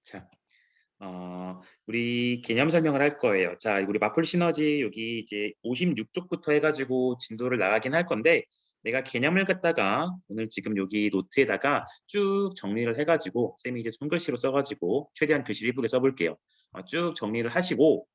자, 우리 개념 설명을 할 거예요. 자, 우리 마플 시너지 여기 이제 56쪽부터 해가지고 진도를 나가긴 할 건데, 내가 개념을 갖다가 오늘 지금 여기 노트에다가 쭉 정리를 해가지고 쌤이 이제 손글씨로 써가지고 최대한 글씨를 이쁘게 써볼게요. 쭉 정리를 하시고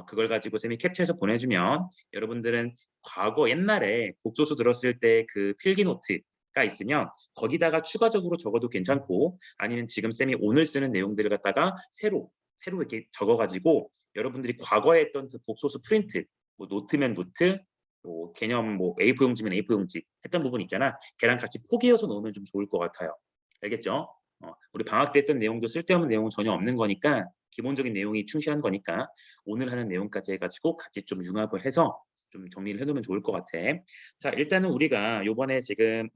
그걸 가지고 쌤이 캡처해서 보내주면 여러분들은 과거 옛날에 복소수 들었을 때 그 필기 노트가 있으면 거기다가 추가적으로 적어도 괜찮고, 아니면 지금 쌤이 오늘 쓰는 내용들을 갖다가 새로 이렇게 적어가지고 여러분들이 과거에 했던 그 복소수 프린트, 뭐 노트면 노트, 뭐 개념 뭐 A4 용지면 A4 용지 했던 부분 있잖아. 걔랑 같이 포개어서 놓으면 좀 좋을 것 같아요. 알겠죠? 우리 방학 때 했던 내용도 쓸데없는 내용은 전혀 없는 거니까, 기본적인 내용이 충실한 거니까 오늘 하는 내용까지 해가지고 같이 좀 융합을 해서 좀 정리를 해놓으면 좋을 것 같아. 자, 일단은 우리가 요번에 지금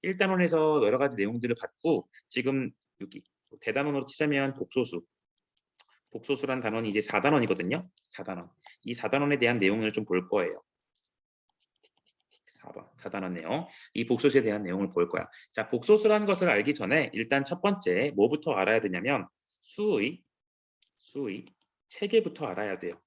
1단원에서 여러 가지 내용들을 받고, 지금 여기 대단원으로 치자면 복소수란 단원이 이제 4단원이거든요. 4단원. 이 4단원에 대한 내용을 좀 볼 거예요. 4번, 4단원 내용. 이 복소수에 대한 내용을 볼 거야. 자, 복소수라는 것을 알기 전에 일단 첫 번째 뭐부터 알아야 되냐면 수의 체계부터 알아야 돼요.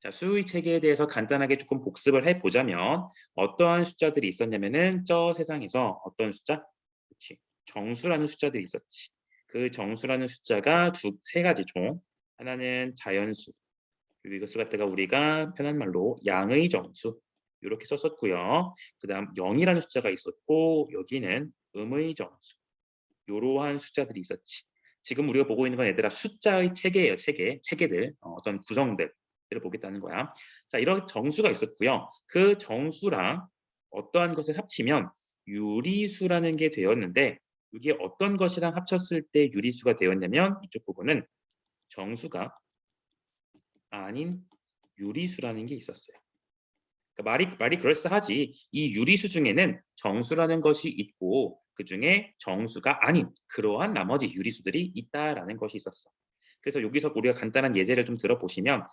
자, 수의 체계에 대해서 간단하게 조금 복습을 해보자면 어떠한 숫자들이 있었냐면은 저 세상에서 어떤 숫자? 그렇지. 정수라는 숫자들이 있었지. 그 정수라는 숫자가 세 가지 종. 하나는 자연수, 그리고 이것을 갖다가 우리가 편한 말로 양의 정수 이렇게 썼었고요. 그 다음 0이라는 숫자가 있었고, 여기는 음의 정수, 이러한 숫자들이 있었지. 지금 우리가 보고 있는 건 얘들아 숫자의 체계예요. 체계들, 어떤 구성들을 보겠다는 거야. 자, 이런 정수가 있었고요. 그 정수랑 어떠한 것을 합치면 유리수라는 게 되었는데, 이게 어떤 것이랑 합쳤을 때 유리수가 되었냐면 이쪽 부분은 정수가 아닌 유리수라는 게 있었어요. 그러니까 말이 그럴싸하지. 이 유리수 중에는 정수라는 것이 있고 그 중에 정수가 아닌 그러한 나머지 유리수들이 있다라는 것이 있었어. 그래서 여기서 우리가 간단한 예제를 좀 들어보시면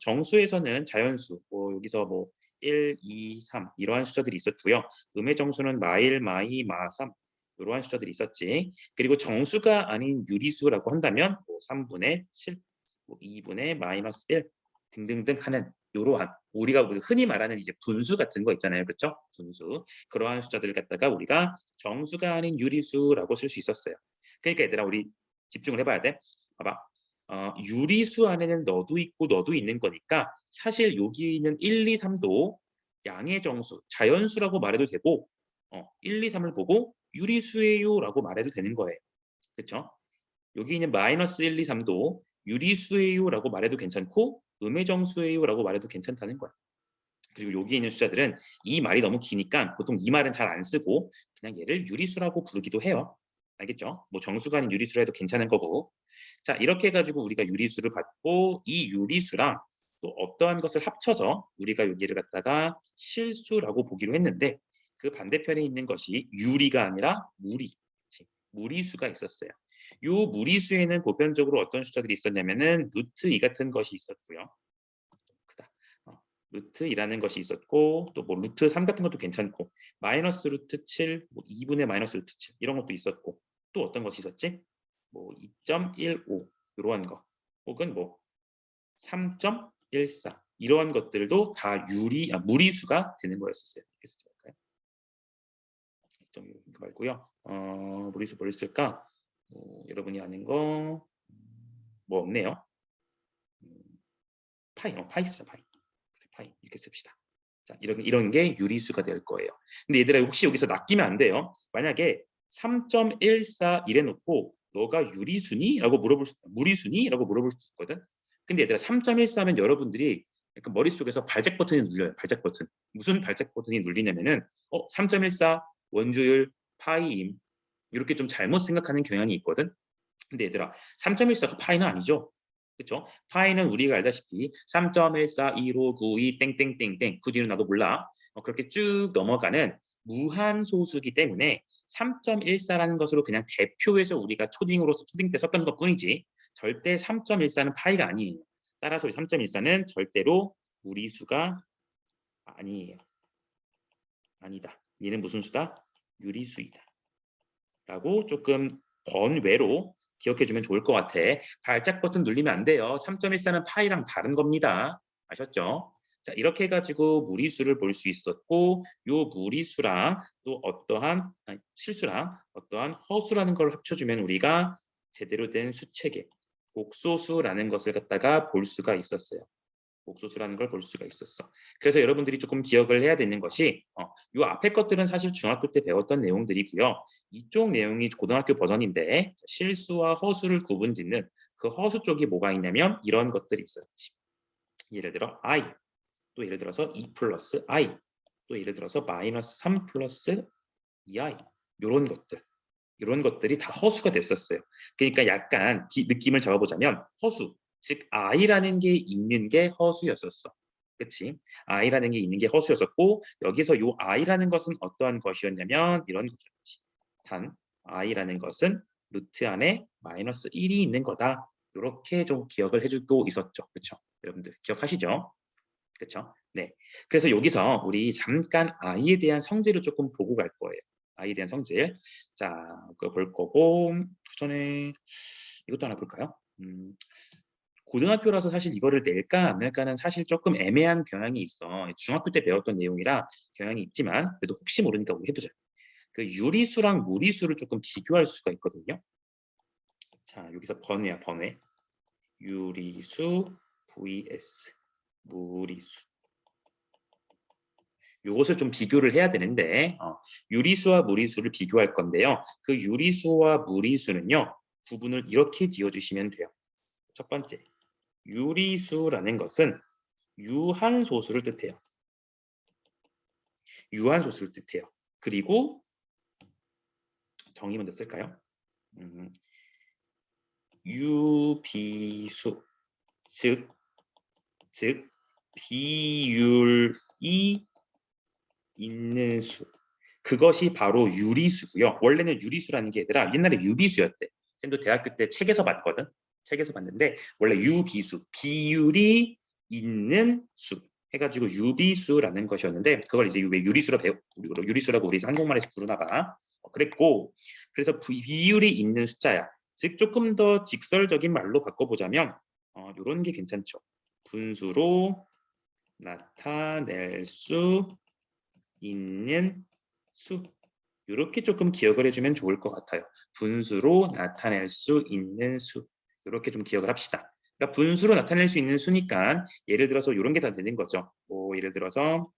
정수에서는 자연수, 뭐 여기서 뭐 1, 2, 3 이러한 숫자들이 있었고요. 음의 정수는 마1, 마2, 마3 이러한 숫자들이 있었지. 그리고 정수가 아닌 유리수라고 한다면 뭐 3분의 7, 뭐 2분의 마이너스 1 등등등 하는 이러한 우리가 흔히 말하는 이제 분수 같은 거 있잖아요. 그렇죠? 분수. 그러한 숫자들을 갖다가 우리가 정수가 아닌 유리수라고 쓸 수 있었어요. 그러니까 얘들아 우리 집중을 해봐야 돼. 봐봐. 유리수 안에는 너도 있고 너도 있는 거니까 사실 여기 있는 1, 2, 3도 양의 정수, 자연수라고 말해도 되고 1, 2, 3을 보고 유리수예요라고 말해도 되는 거예요. 그렇죠? 여기 있는 마이너스 1, 2, 3도 유리수예요라고 말해도 괜찮고 음의 정수예요라고 말해도 괜찮다는 거야. 그리고 여기 있는 숫자들은 이 말이 너무 기니까 보통 이 말은 잘 안 쓰고 그냥 얘를 유리수라고 부르기도 해요. 알겠죠? 뭐 정수가 아닌 유리수라 해도 괜찮은 거고. 자, 이렇게 해가지고 우리가 유리수를 받고 이 유리수랑 또 어떠한 것을 합쳐서 우리가 여기를 갖다가 실수라고 보기로 했는데, 그 반대편에 있는 것이 유리가 아니라 무리수가 있었어요. 이 무리수에는 보편적으로 어떤 숫자들이 있었냐면은 루트 2 같은 것이 있었고요. 크다. 루트 2라는 것이 있었고, 또 뭐 루트 3 같은 것도 괜찮고, 마이너스 루트 7, 뭐 2분의 마이너스 루트 7 이런 것도 있었고, 또 어떤 것이 있었지? 뭐 2.15 이러한 거, 혹은 뭐 3.14 이러한 것들도 다 무리수가 되는 거였었어요. 이렇게 쓰지 말까요? 좀 말고요. 무리수 뭘 쓸까? 여러분이 아는 거 뭐 없네요. 파이 쓰자, 파이 이렇게 씁시다. 자, 이런 게 유리수가 될 거예요. 근데 얘들아 혹시 여기서 낚이면 안 돼요. 만약에 3.14 이래 놓고 너가 유리수니? 라고 무리수니? 라고 물어볼 수 있거든. 근데 얘들아 3.14면 여러분들이 약간 머릿속에서 발작 버튼이 눌려요. 발작 버튼. 무슨 발작 버튼이 눌리냐면은 3.14 원조율 파이임 이렇게 좀 잘못 생각하는 경향이 있거든. 근데 얘들아 3.14가 파이는 아니죠. 그렇죠? 파이는 우리가 알다시피 3.141592 땡땡땡땡 그 뒤는 나도 몰라. 그렇게 쭉 넘어가는 무한소수기 때문에 3.14라는 것으로 그냥 대표해서 우리가 초딩 때 썼던 것뿐이지 절대 3.14는 파이가 아니에요. 따라서 3.14는 절대로 무리수가 아니에요. 아니다. 얘는 무슨 수다? 유리수이다. 라고 조금 번외로 기억해주면 좋을 것 같아. 발작 버튼 누르면 안 돼요. 3.14는 파이랑 다른 겁니다. 아셨죠? 자, 이렇게 해가지고 무리수를 볼 수 있었고, 요 무리수랑 또 어떠한 실수랑 어떠한 허수라는 걸 합쳐주면 우리가 제대로 된 수체계, 복소수라는 것을 갖다가 볼 수가 있었어요. 복소수라는 걸 볼 수가 있었어. 그래서 여러분들이 조금 기억을 해야 되는 것이 요 앞에 것들은 사실 중학교 때 배웠던 내용들이고요. 이쪽 내용이 고등학교 버전인데 실수와 허수를 구분짓는 그 허수 쪽이 뭐가 있냐면 이런 것들이 있었지. 예를 들어 I, 또 예를 들어서 2 플러스 I, 또 예를 들어서 마이너스 3 플러스 2I 이런 것들이 다 허수가 됐었어요. 그러니까 약간 느낌을 잡아보자면 허수, 즉 I라는 게 있는 게 허수였었어. 그치? I라는 게 있는 게 허수였었고 여기서 요 I라는 것은 어떠한 것이었냐면 이런 것이었지. 단 I라는 것은 루트 안에 마이너스 1이 있는 거다. 이렇게 좀 기억을 해주고 있었죠. 그렇죠? 여러분들 기억하시죠? 그렇죠? 네. 그래서 여기서 우리 잠깐 I에 대한 성질을 조금 보고 갈 거예요. I에 대한 성질. 자, 그거 볼 거고 그 전에 이것도 하나 볼까요? 고등학교라서 사실 이거를 낼까 안 낼까는 사실 조금 애매한 경향이 있어. 중학교 때 배웠던 내용이라 경향이 있지만 그래도 혹시 모르니까 우리 해두자. 그 유리수랑 무리수를 조금 비교할 수가 있거든요. 자, 여기서 번외야, 번외. 유리수 vs 무리수. 요것을 좀 비교를 해야 되는데 유리수와 무리수를 비교할 건데요. 그 유리수와 무리수는요. 구분을 이렇게 지어주시면 돼요. 첫 번째, 유리수라는 것은 유한소수를 뜻해요. 유한소수를 뜻해요. 그리고 정의 먼저 쓸까요? 유비수, 즉 비율이 있는 수. 그것이 바로 유리수고요. 원래는 유리수라는 게 얘들아 옛날에 유비수였대. 쌤도 대학교 때 책에서 봤거든. 책에서 봤는데 원래 유비수, 비율이 있는 수 해가지고 유비수라는 것이었는데 그걸 이제 왜 유리수라고 우리 한국말에서 부르나 봐. 그랬고 그래서 비율이 있는 숫자야. 즉 조금 더 직설적인 말로 바꿔보자면 이런 게 괜찮죠. 분수로 나타낼 수 있는 수 이렇게 조금 기억을 해주면 좋을 것 같아요. 분수로 나타낼 수 있는 수 이렇게 좀 기억을 합시다. 그러니까 분수로 나타낼 수 있는 수니까 예를 들어서 이런 게 다 되는 거죠. 뭐 예를 들어서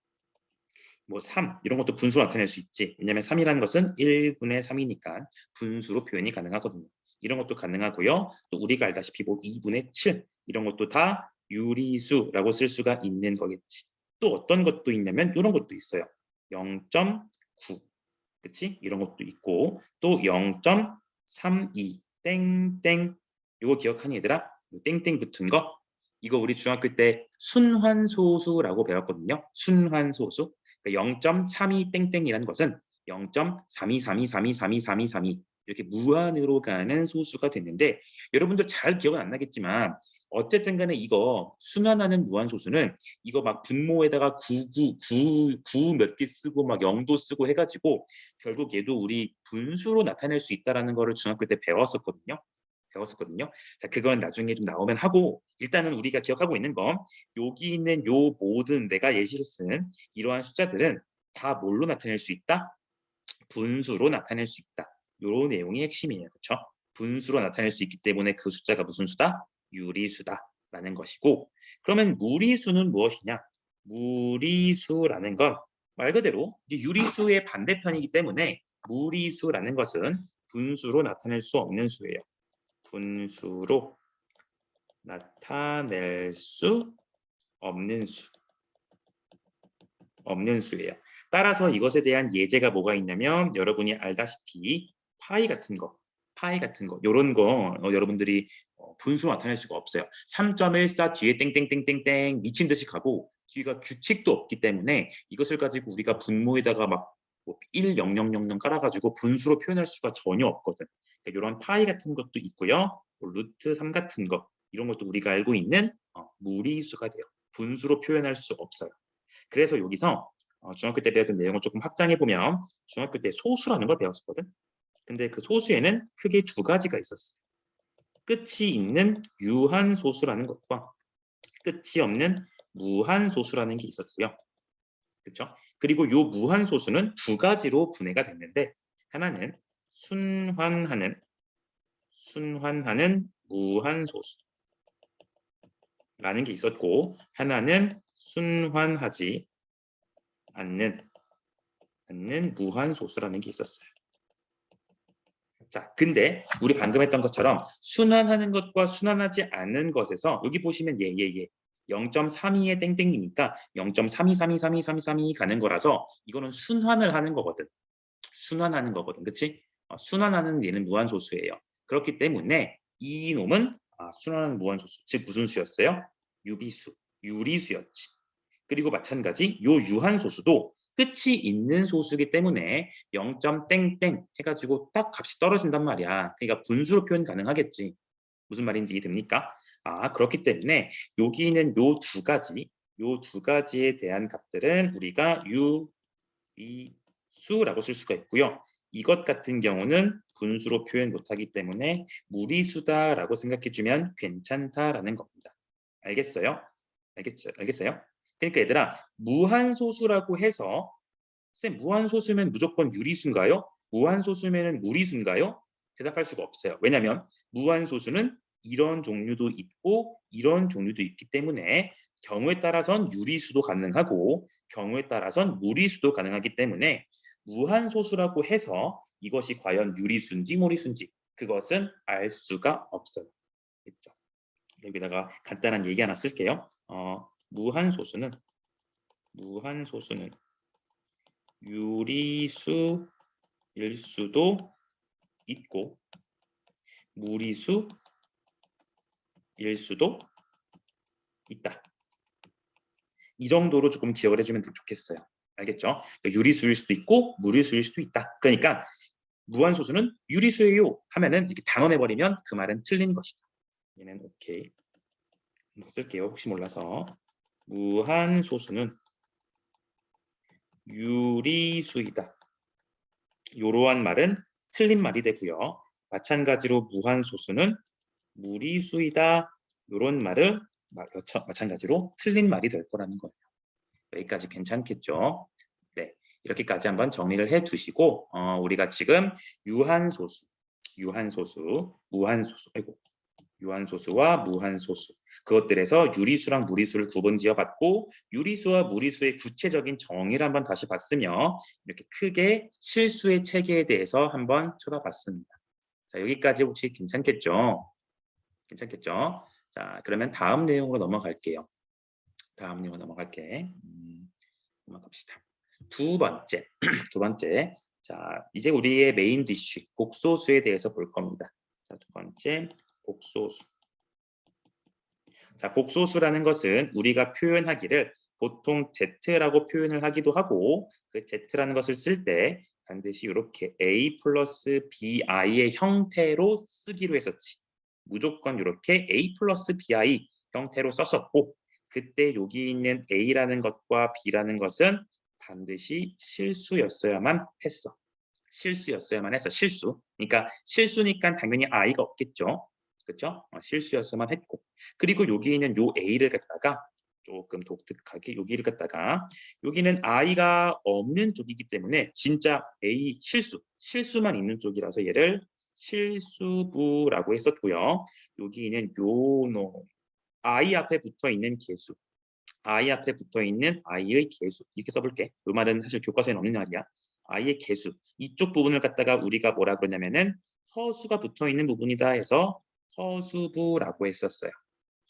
뭐 3 이런 것도 분수로 나타낼 수 있지. 왜냐하면 3이라는 것은 1분의 3이니까 분수로 표현이 가능하거든요. 이런 것도 가능하고요. 또 우리가 알다시피 뭐 2분의 7 이런 것도 다 유리수라고 쓸 수가 있는 거겠지. 또 어떤 것도 있냐면 이런 것도 있어요. 0.9 그치? 이런 것도 있고 또 0.32 땡땡 이거 기억하니 얘들아? 땡땡 붙은 거 이거 우리 중학교 때 순환소수라고 배웠거든요. 순환소수. 그러니까 0.32 땡땡이라는 것은 0.3232323232 이렇게 무한으로 가는 소수가 됐는데 여러분들 잘 기억은 안 나겠지만 어쨌든 간에 이거 순환하는 무한소수는 이거 막 분모에다가 9 몇 개 쓰고 막 0도 쓰고 해가지고 결국 얘도 우리 분수로 나타낼 수 있다는 거를 중학교 때 배웠었거든요. 자, 그건 나중에 좀 나오면 하고 일단은 우리가 기억하고 있는 건 여기 있는 요 모든 내가 예시로 쓴 이러한 숫자들은 다 뭘로 나타낼 수 있다? 분수로 나타낼 수 있다. 요 내용이 핵심이에요. 그렇죠? 분수로 나타낼 수 있기 때문에 그 숫자가 무슨 수다? 유리수다라는 것이고 그러면 무리수는 무엇이냐? 무리수라는 건 말 그대로 이제 유리수의 반대편이기 때문에 무리수라는 것은 분수로 나타낼 수 없는 수예요. 분수로 나타낼 수 없는 수예요. 따라서 이것에 대한 예제가 뭐가 있냐면 여러분이 알다시피 파이 같은 거 요런 거 여러분들이 분수로 나타낼 수가 없어요. 3.14 뒤에 땡땡땡땡땡 미친 듯이 가고 뒤가 규칙도 없기 때문에 이것을 가지고 우리가 분모에다가 뭐 1, 0, 0, 0, 0 깔아가지고 분수로 표현할 수가 전혀 없거든. 그러니까 이런 파이 같은 것도 있고요. 뭐 루트 3 같은 거 이런 것도 우리가 알고 있는 무리수가 돼요. 분수로 표현할 수 없어요. 그래서 여기서 중학교 때 배웠던 내용을 조금 확장해 보면 중학교 때 소수라는 걸 배웠었거든. 근데 그 소수에는 크게 두 가지가 있었어요. 끝이 있는 유한소수라는 것과 끝이 없는 무한소수라는 게 있었고요. 그렇죠? 그리고 요 무한소수는 두 가지로 분해가 됐는데 하나는 순환하는 무한소수라는 게 있었고 하나는 순환하지 않는 무한소수라는 게 있었어요. 자, 근데 우리 방금 했던 것처럼 순환하는 것과 순환하지 않는 것에서 여기 보시면 0.32의 땡땡이니까 0.32323232 가는 거라서 이거는 순환을 하는 거거든. 순환하는 거거든. 그치? 순환하는 얘는 무한소수예요. 그렇기 때문에 이 놈은 순환하는 무한소수. 즉 무슨 수였어요? 유비수, 유리수였지. 그리고 마찬가지 요 유한소수도 끝이 있는 소수이기 때문에 0. 땡땡 해가지고 딱 값이 떨어진단 말이야. 그러니까 분수로 표현 가능하겠지. 무슨 말인지 이해됩니까? 그렇기 때문에 여기는 요 두 가지에 대한 값들은 우리가 유리수라고 쓸 수가 있고요. 이것 같은 경우는 분수로 표현 못하기 때문에 무리수다라고 생각해주면 괜찮다라는 겁니다. 알겠어요? 알겠어요? 그러니까 얘들아 무한소수라고 해서 선생님 무한소수면 무조건 유리수인가요? 무한소수면 무리수인가요? 대답할 수가 없어요. 왜냐하면 무한소수는 이런 종류도 있고 이런 종류도 있기 때문에 경우에 따라선 유리수도 가능하고 경우에 따라선 무리수도 가능하기 때문에 무한소수라고 해서 이것이 과연 유리수인지 무리수인지 그것은 알 수가 없어요. 그렇죠? 여기다가 간단한 얘기 하나 쓸게요. 무한소수는 유리수일 수도 있고 무리수일 수도 있다. 이 정도로 조금 기억을 해주면 좋겠어요. 알겠죠? 유리수일 수도 있고 무리수일 수도 있다. 그러니까 무한소수는 유리수예요 하면은 이렇게 단언해버리면 그 말은 틀린 것이다. 얘는 오케이. 한번 쓸게요. 혹시 몰라서. 무한소수는 유리수이다. 이러한 말은 틀린 말이 되고요. 마찬가지로 무한소수는 무리수이다. 이런 말을 마찬가지로 틀린 말이 될 거라는 거예요. 여기까지 괜찮겠죠? 네, 이렇게까지 한번 정리를 해두시고 우리가 지금 유한소수와 무한소수 그것들에서 유리수랑 무리수를 구분지어봤고 유리수와 무리수의 구체적인 정의를 한번 다시 봤으며 이렇게 크게 실수의 체계에 대해서 한번 쳐다봤습니다. 자, 여기까지 혹시 괜찮겠죠? 괜찮겠죠? 자, 그러면 다음 내용으로 넘어갈게요. 다음 내용으로 넘어갈게. 넘어갑시다. 두 번째, 두 번째. 자, 이제 우리의 메인 디쉬 곡소수에 대해서 볼 겁니다. 자, 두 번째, 곡소수. 자, 곡소수라는 것은 우리가 표현하기를 보통 Z라고 표현을 하기도 하고 그 Z라는 것을 쓸 때 반드시 이렇게 A 플러스 BI의 형태로 쓰기로 했었지. 무조건 이렇게 A 플러스 BI 형태로 썼었고 그때 여기 있는 A라는 것과 B라는 것은 반드시 실수였어야만 했어. 실수였어야만 했어. 실수. 그러니까 실수니까 당연히 I가 없겠죠. 그렇죠? 실수였어만 했고 그리고 여기 있는 요 A를 갖다가 조금 독특하게 여기를 갖다가 여기는 I가 없는 쪽이기 때문에 진짜 A 실수만 있는 쪽이라서 얘를 실수부라고 했었고요. 여기는 요노 I 앞에 붙어 있는 개수 I 앞에 붙어 있는 I의 개수 이렇게 써볼게. 이 말은 사실 교과서에 없는 말이야. I의 개수 이쪽 부분을 갖다가 우리가 뭐라 그러냐면은 허수가 붙어 있는 부분이다 해서 허수부라고 했었어요.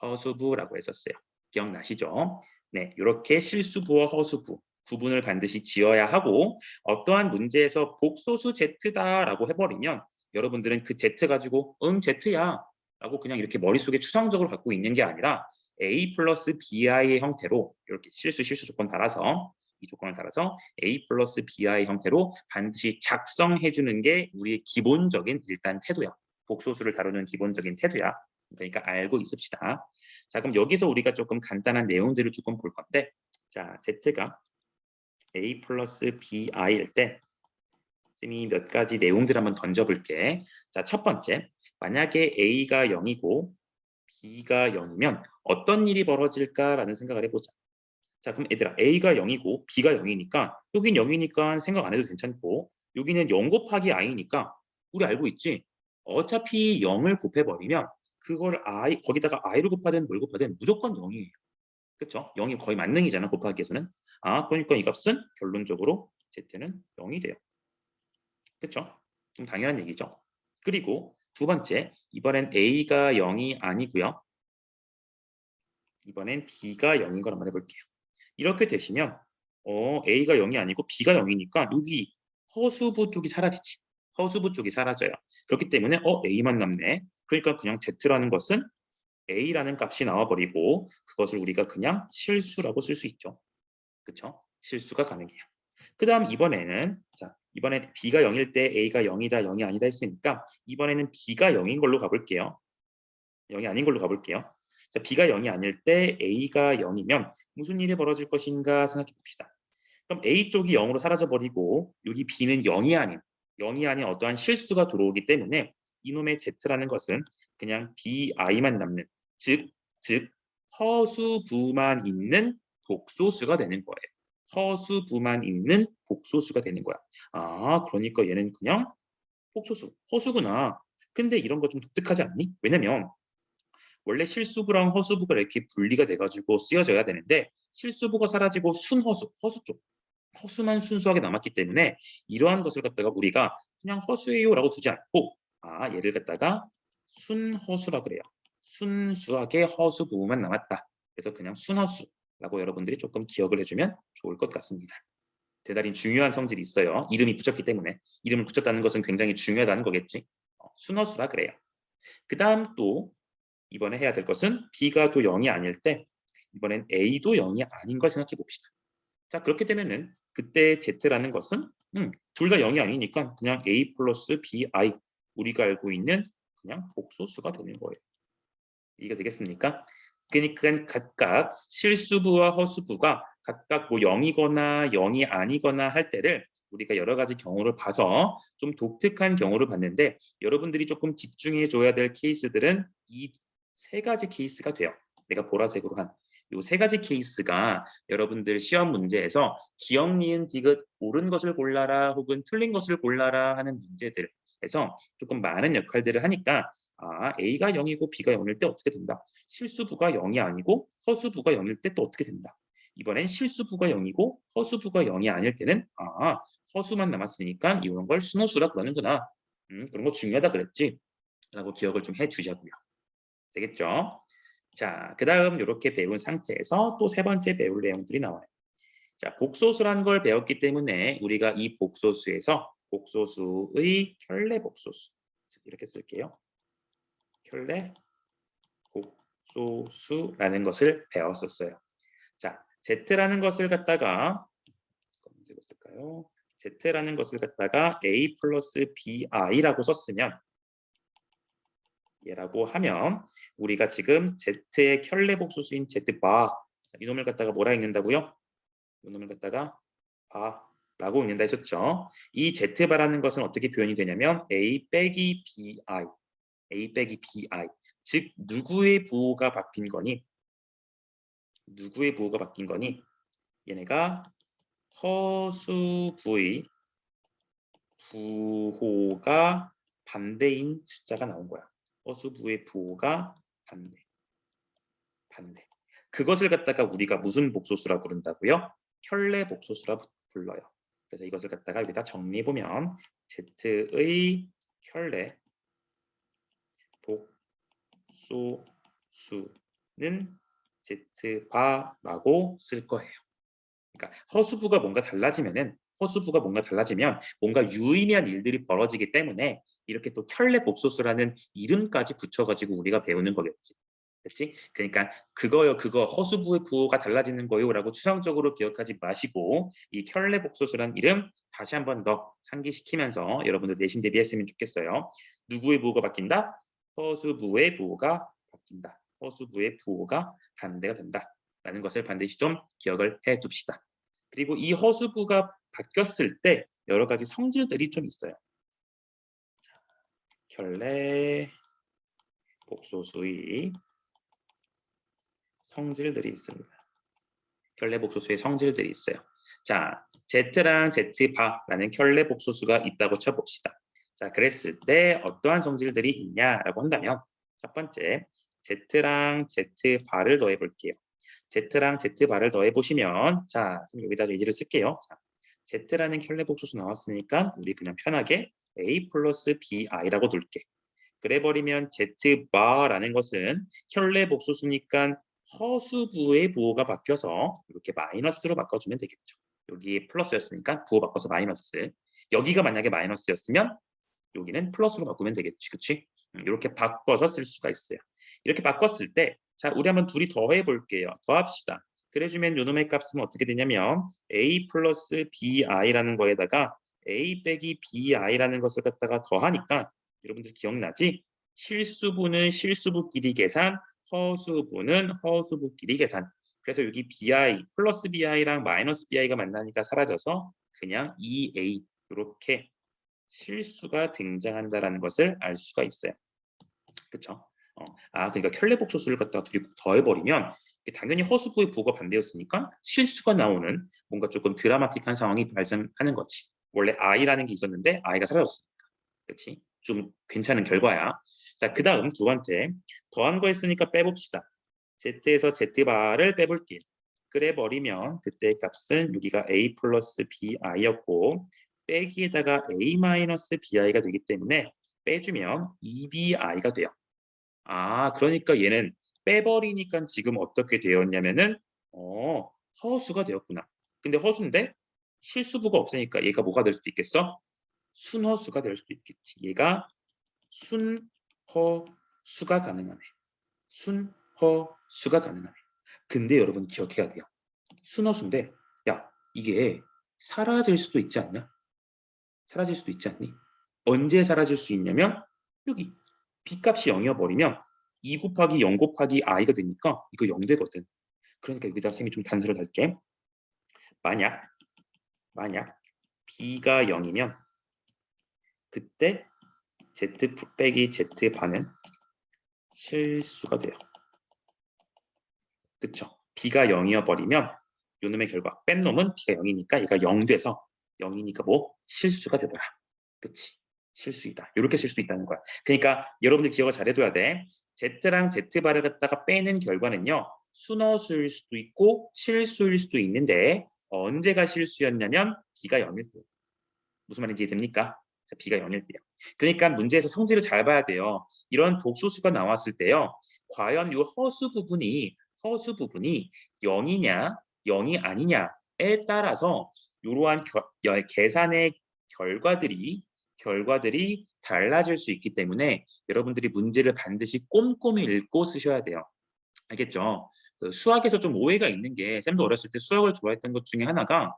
허수부라고 했었어요. 기억나시죠? 네, 이렇게 실수부와 허수부 구분을 반드시 지어야 하고 어떠한 문제에서 복소수 Z다라고 해버리면 여러분들은 그 Z 가지고 Z야 라고 그냥 이렇게 머릿속에 추상적으로 갖고 있는 게 아니라 A 플러스 BI의 형태로 이렇게 실수 조건 따라서 이 조건을 따라서 A 플러스 BI 형태로 반드시 작성해 주는 게 우리의 기본적인 일단 태도야. 복소수를 다루는 기본적인 태도야. 그러니까 알고 있읍시다. 자, 그럼 여기서 우리가 조금 간단한 내용들을 조금 볼 건데 자, Z가 A 플러스 BI일 때 쌤이 몇 가지 내용들 한번 던져볼게. 자, 첫 번째 만약에 A가 0이고 B가 0이면 어떤 일이 벌어질까라는 생각을 해보자. 자, 그럼 얘들아, A가 0이고 B가 0이니까 여긴 0이니까 생각 안 해도 괜찮고 여기는 0 곱하기 i니까 우리 알고 있지? 어차피 0을 곱해버리면 그걸 i, 거기다가 i를 곱하든 뭘 곱하든 무조건 0이에요. 그쵸? 0이 거의 만능이잖아, 곱하기에서는. 그러니까 이 값은 결론적으로 z는 0이 돼요. 그쵸? 좀 당연한 얘기죠. 그리고 두 번째, 이번엔 A가 0이 아니고요. 이번엔 B가 0인 걸 한번 해볼게요. 이렇게 되시면 A가 0이 아니고 B가 0이니까 여기 허수부 쪽이 사라지지. 허수부 쪽이 사라져요. 그렇기 때문에 A만 남네. 그러니까 그냥 Z라는 것은 A라는 값이 나와버리고 그것을 우리가 그냥 실수라고 쓸 수 있죠. 그쵸? 실수가 가능해요. 그 다음 이번에는 이번에 B가 0일 때 A가 0이다 0이 아니다 했으니까 이번에는 B가 0인 걸로 가볼게요. 0이 아닌 걸로 가볼게요. 자, B가 0이 아닐 때 A가 0이면 무슨 일이 벌어질 것인가 생각해 봅시다. 그럼 A 쪽이 0으로 사라져버리고 여기 B는 0이 아닌 어떠한 실수가 들어오기 때문에 이놈의 Z라는 것은 그냥 BI만 남는 즉 허수부만 있는 복소수가 되는 거예요. 허수부만 있는 복소수가 되는 거야. 그러니까 얘는 그냥 복소수, 허수구나. 근데 이런 거 좀 독특하지 않니? 왜냐면 원래 실수부랑 허수부가 이렇게 분리가 돼가지고 쓰여져야 되는데 실수부가 사라지고 순허수, 허수 쪽, 허수만 순수하게 남았기 때문에 이러한 것을 갖다가 우리가 그냥 허수예요라고 두지 않고 얘를 갖다가 순허수라고 그래요. 순수하게 허수 부분만 남았다. 그래서 그냥 순허수라고 여러분들이 조금 기억을 해주면 좋을 것 같습니다. 대단히 중요한 성질이 있어요. 이름이 붙였기 때문에. 이름을 붙였다는 것은 굉장히 중요하다는 거겠지. 순허수라 그래요. 그 다음 또 이번에 해야 될 것은 B가 또 0이 아닐 때 이번엔 A도 0이 아닌 걸 생각해 봅시다. 자, 그렇게 되면은 그때 Z라는 것은 둘 다 0이 아니니까 그냥 A 플러스 BI 우리가 알고 있는 그냥 복소수가 되는 거예요. 이해가 되겠습니까? 그러니까 각각 실수부와 허수부가 각각 뭐 0이거나 0이 아니거나 할 때를 우리가 여러 가지 경우를 봐서 좀 독특한 경우를 봤는데 여러분들이 조금 집중해 줘야 될 케이스들은 이 세 가지 케이스가 돼요. 내가 보라색으로 한 이 세 가지 케이스가 여러분들 시험 문제에서 기억, 니은, 디귿 옳은 것을 골라라 혹은 틀린 것을 골라라 하는 문제들에서 조금 많은 역할들을 하니까 A가 0이고 B가 0일 때 어떻게 된다. 실수부가 0이 아니고 허수부가 0일 때 또 어떻게 된다. 이번엔 실수부가 0이고 허수부가 0이 아닐 때는 허수만 남았으니까 이런 걸 순허수라 그러는구나. 그런 거 중요하다 그랬지. 라고 기억을 좀 해주자고요. 되겠죠? 자, 그 다음 이렇게 배운 상태에서 또 세 번째 배울 내용들이 나와요. 자, 복소수라는 걸 배웠기 때문에 우리가 이 복소수에서 복소수의 켤레 복소수 이렇게 쓸게요. 켤레 복소수라는 것을 배웠었어요. 자, Z라는 것을 갖다가 검색을 쓸까요? Z라는 것을 갖다가 A 플러스 BI라고 썼으면 얘라고 하면 우리가 지금 Z의 켤레 복소수인 Z바 이놈을 갖다가 뭐라 읽는다고요? 이놈을 갖다가 바라고 읽는다 했었죠. 이 Z바라는 것은 어떻게 표현이 되냐면 A 빼기 BI A 빼기 BI 즉 누구의 부호가 바뀐 거니? 누구의 부호가 바뀐 거니? 얘네가 허수부의 부호가 반대인 숫자가 나온 거야. 허수부의 부호가 반대. 그것을 갖다가 우리가 무슨 복소수라 부른다고요? 켤레 복소수라 불러요. 그래서 이것을 갖다가 여기다 정리해 보면 Z의 켤레 복소수는 Z바라고 쓸 거예요. 그러니까 허수부가 뭔가 달라지면 뭔가 유의미한 일들이 벌어지기 때문에 이렇게 또 켤레 복소수라는 이름까지 붙여가지고 우리가 배우는 거겠지. 그렇지? 그러니까 그거 허수부의 부호가 달라지는 거요라고 추상적으로 기억하지 마시고 이 켤레 복소수라는 이름 다시 한 번 더 상기시키면서 여러분들 내신 대비했으면 좋겠어요. 누구의 부호가 바뀐다? 허수부의 부호가 바뀐다. 허수부의 부호가 반대가 된다라는 것을 반드시 좀 기억을 해둡시다. 그리고 이 허수부가 바뀌었을 때 여러 가지 성질들이 좀 있어요. 켤레 복소수의 성질들이 있습니다. 켤레 복소수의 성질들이 있어요. 자, Z랑 Z바라는 켤레 복소수가 있다고 쳐봅시다. 자, 그랬을 때 어떠한 성질들이 있냐라고 한다면 첫 번째, Z랑 Z바를 더해 볼게요. Z랑 Z바를 더해 보시면 자, 여기다가 예제를 쓸게요. 자, Z라는 켤레 복소수 나왔으니까 우리 그냥 편하게 A 플러스 BI라고 둘게. 그래 버리면 Z바라는 것은 켤레 복소수니까 허수부의 부호가 바뀌어서 이렇게 마이너스로 바꿔주면 되겠죠. 여기 플러스였으니까 부호 바꿔서 마이너스. 여기가 만약에 마이너스였으면 여기는 플러스로 바꾸면 되겠지, 그렇지? 이렇게 바꿔서 쓸 수가 있어요. 이렇게 바꿨을 때, 자, 우리 한번 둘이 더해 볼게요. 더합시다. 그래주면 요놈의 값은 어떻게 되냐면 a 플러스 bi라는 거에다가 a 빼기 bi라는 것을 갖다가 더하니까 여러분들 기억나지? 실수부는 실수부끼리 계산, 허수부는 허수부끼리 계산. 그래서 여기 bi 플러스 bi랑 마이너스 bi가 만나니까 사라져서 그냥 2a 이렇게 실수가 등장한다라는 것을 알 수가 있어요. 그렇죠? 그러니까 켤레복소수를 갖다가 둘이 더해버리면 당연히 허수부의 부호가 반대였으니까 실수가 나오는 뭔가 조금 드라마틱한 상황이 발생하는 거지. 원래 i라는 게 있었는데 i가 사라졌으니까. 그렇지? 좀 괜찮은 결과야. 자, 그 다음 두 번째. 더한 거 했으니까 빼봅시다. z에서 z바를 빼볼게. 그래 버리면 그때의 값은 여기가 a 플러스 bi였고 빼기에다가 a 마이너스 bi가 되기 때문에 빼주면 2bi가 돼요. 그러니까 얘는 빼버리니까 지금 어떻게 되었냐면은 허수가 되었구나. 근데 허수인데 실수부가 없으니까 얘가 뭐가 될 수도 있겠어? 순허수가 될 수도 있겠지. 얘가 순허수가 가능하네. 순허수가 가능하네. 근데 여러분 기억해야 돼요. 순허수인데 야, 이게 사라질 수도 있지 않냐? 사라질 수도 있지 않니? 언제 사라질 수 있냐면 여기 b값이 0이어버리면 2 곱하기 0 곱하기 i가 되니까 이거 0 되거든. 그러니까 여기다 쌤이 좀 단서를 달게. 만약 b가 0이면 그때 z 빼기 z반은 실수가 돼요. 그쵸? b가 0이어버리면 요놈의 결과 뺀 놈은 b가 0이니까 얘가 0 돼서 0이니까 뭐? 실수가 되더라. 그치? 실수이다. 이렇게 쓸 수 있다는 거야. 그러니까 여러분들 기억을 잘해둬야 돼. Z랑 Z바를 갖다가 빼는 결과는요. 순허수일 수도 있고 실수일 수도 있는데 언제가 실수였냐면 B가 0일 때. 무슨 말인지 이해됩니까? 자, B가 0일 때요. 그러니까 문제에서 성질을 잘 봐야 돼요. 이런 복소수가 나왔을 때요. 과연 이 허수 부분이 0이냐 0이 아니냐에 따라서 이러한 계산의 결과들이 달라질 수 있기 때문에 여러분들이 문제를 반드시 꼼꼼히 읽고 쓰셔야 돼요. 알겠죠? 그 수학에서 좀 오해가 있는 게 쌤도 어렸을 때 수학을 좋아했던 것 중에 하나가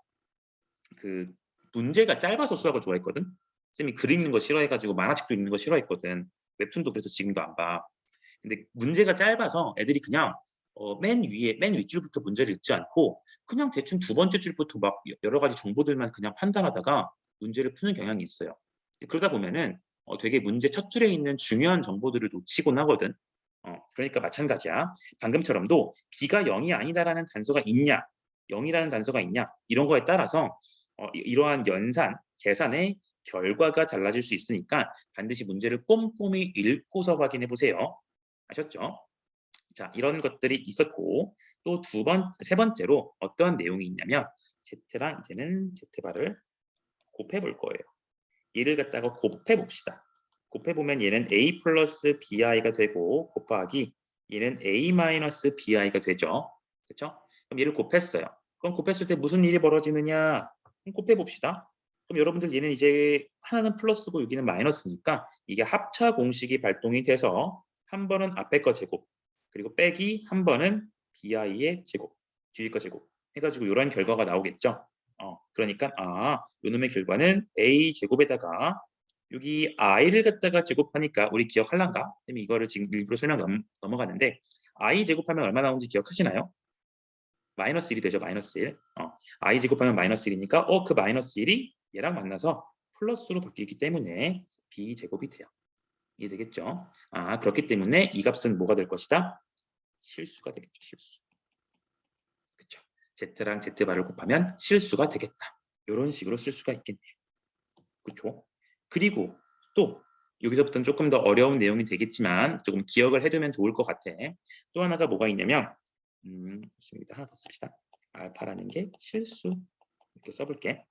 그 문제가 짧아서 수학을 좋아했거든. 쌤이 그림 있는 거 싫어해가지고 만화책도 읽는 거 싫어했거든. 웹툰도 그래서 지금도 안 봐. 근데 문제가 짧아서 애들이 그냥 맨 윗줄부터 문제를 읽지 않고 그냥 대충 두 번째 줄부터 막 여러 가지 정보들만 그냥 판단하다가 문제를 푸는 경향이 있어요. 그러다 보면은 되게 문제 첫 줄에 있는 중요한 정보들을 놓치곤 하거든. 그러니까 마찬가지야. 방금처럼도 B가 0이 아니다라는 단서가 있냐, 0이라는 단서가 있냐 이런 거에 따라서 이러한 계산의 결과가 달라질 수 있으니까 반드시 문제를 꼼꼼히 읽고서 확인해 보세요. 아셨죠? 자, 이런 것들이 있었고 또 세 번째로 어떠한 내용이 있냐면 Z랑 이제는 Z바를 곱해 볼 거예요. 얘를 갖다가 곱해 봅시다. 곱해 보면 얘는 A 플러스 BI가 되고 곱하기 얘는 A 마이너스 BI가 되죠. 그렇죠? 그럼 얘를 곱했어요. 그럼 곱했을 때 무슨 일이 벌어지느냐? 그럼 곱해 봅시다. 그럼 여러분들 얘는 이제 하나는 플러스고 여기는 마이너스니까 이게 합차 공식이 발동이 돼서 한 번은 앞에 거 제곱 그리고 빼기 한 번은 BI의 제곱 뒤에 거 제곱 해가지고 이런 결과가 나오겠죠. 그러니까 요놈의 결과는 A 제곱에다가 여기 i를 갖다가 제곱하니까 우리 기억할란가? 쌤이 이거를 지금 일부러 넘어가는데 i 제곱하면 얼마 나오는지 기억하시나요? 마이너스 1이 되죠. 마이너스 1. i 제곱하면 마이너스 1이니까 그 마이너스 1이 얘랑 만나서 플러스로 바뀌기 때문에 b 제곱이 돼요. 이해되겠죠? 그렇기 때문에 이 값은 뭐가 될 것이다? 실수가 되겠죠. 실수. 그렇죠? Z랑 Z바를 곱하면 실수가 되겠다. 이런 식으로 쓸 수가 있겠네요. 그렇죠? 그리고 또 여기서부터는 조금 더 어려운 내용이 되겠지만 조금 기억을 해두면 좋을 것 같아. 또 하나가 뭐가 있냐면 좋습니다. 하나 더 씁시다. 알파라는 게 실수. 이렇게 써볼게.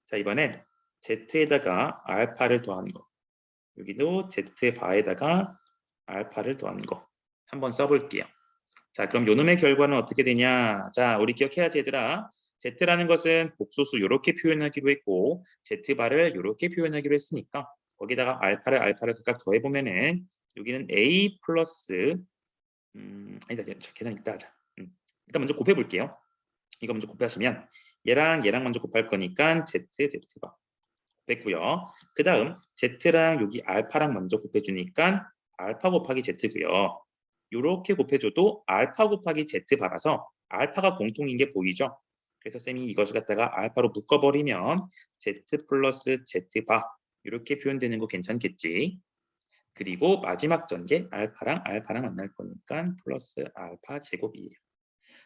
자, 이번엔 Z에다가 알파를 더한 거. 여기도 Z바에다가 알파를 더한 거. 한번 써볼게요. 자, 그럼 요놈의 결과는 어떻게 되냐? 자, 우리 기억해야지 얘들아. Z라는 것은 복소수 이렇게 표현하기로 했고 Z바를 이렇게 표현하기로 했으니까 거기다가 알파를 각각 더해보면은 여기는 A 플러스 아니다, 계산 이따 하자. 일단 먼저 곱해볼게요. 이거 먼저 곱하시면 얘랑 먼저 곱할 거니까 Z바 됐고요. 그 다음 Z랑 여기 알파랑 먼저 곱해주니까 알파 곱하기 Z고요. 이렇게 곱해줘도 알파 곱하기 Z바라서 알파가 공통인 게 보이죠? 그래서 쌤이 이것을 갖다가 알파로 묶어버리면 Z 플러스 Z바 이렇게 표현되는 거 괜찮겠지? 그리고 마지막 전개 알파랑 만날 거니까 플러스 알파 제곱이에요.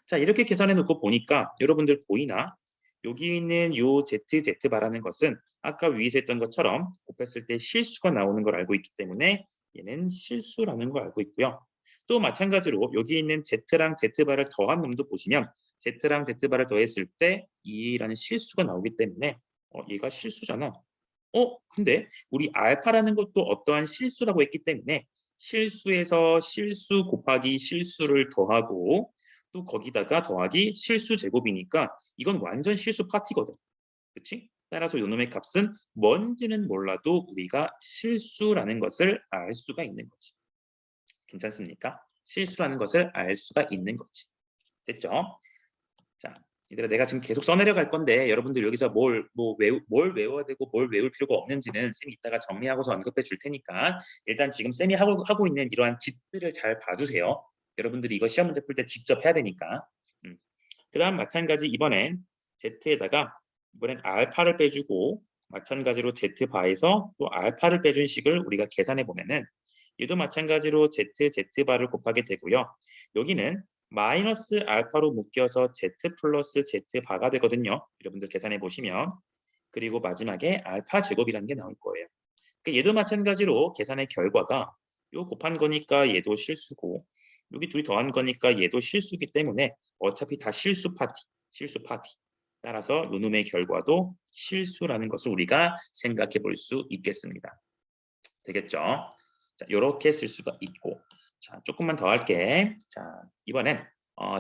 자, 이렇게 계산해 놓고 보니까 여러분들 보이나? 여기 있는 요 ZZ바라는 것은 아까 위에서 했던 것처럼 곱했을 때 실수가 나오는 걸 알고 있기 때문에 얘는 실수라는 걸 알고 있고요. 또 마찬가지로 여기 있는 Z랑 Z바를 더한 놈도 보시면 Z랑 Z바를 더했을 때 2라는 실수가 나오기 때문에 얘가 실수잖아. 근데 우리 알파라는 것도 어떠한 실수라고 했기 때문에 실수에서 실수 곱하기 실수를 더하고 또 거기다가 더하기 실수 제곱이니까 이건 완전 실수 파티거든. 그렇지? 따라서 요놈의 값은 뭔지는 몰라도 우리가 실수라는 것을 알 수가 있는 거지. 괜찮습니까? 실수라는 것을 알 수가 있는 거지. 됐죠? 자, 얘들아 내가 지금 계속 써내려갈 건데 여러분들 여기서 뭘 외워야 되고 뭘 외울 필요가 없는지는 쌤이 이따가 정리하고서 언급해 줄 테니까 일단 지금 쌤이 하고 있는 이러한 짓들을 잘 봐주세요. 여러분들이 이거 시험 문제 풀 때 직접 해야 되니까. 그 다음 마찬가지 이번엔 Z에다가 이번엔 알파를 빼주고 마찬가지로 Z바에서 또 알파를 빼준 식을 우리가 계산해 보면은 얘도 마찬가지로 Z바를 곱하게 되고요. 여기는 마이너스 알파로 묶여서 Z 플러스 Z바가 되거든요. 여러분들 계산해 보시면. 그리고 마지막에 알파 제곱이라는 게 나올 거예요. 그러니까 얘도 마찬가지로 계산의 결과가 요 곱한 거니까 얘도 실수고 여기 둘이 더한 거니까 얘도 실수기 때문에 어차피 다 실수 파티. 따라서 요놈의 결과도 실수라는 것을 우리가 생각해 볼 수 있겠습니다. 되겠죠? 자, 요렇게 쓸 수가 있고. 자, 조금만 더 할게. 자, 이번엔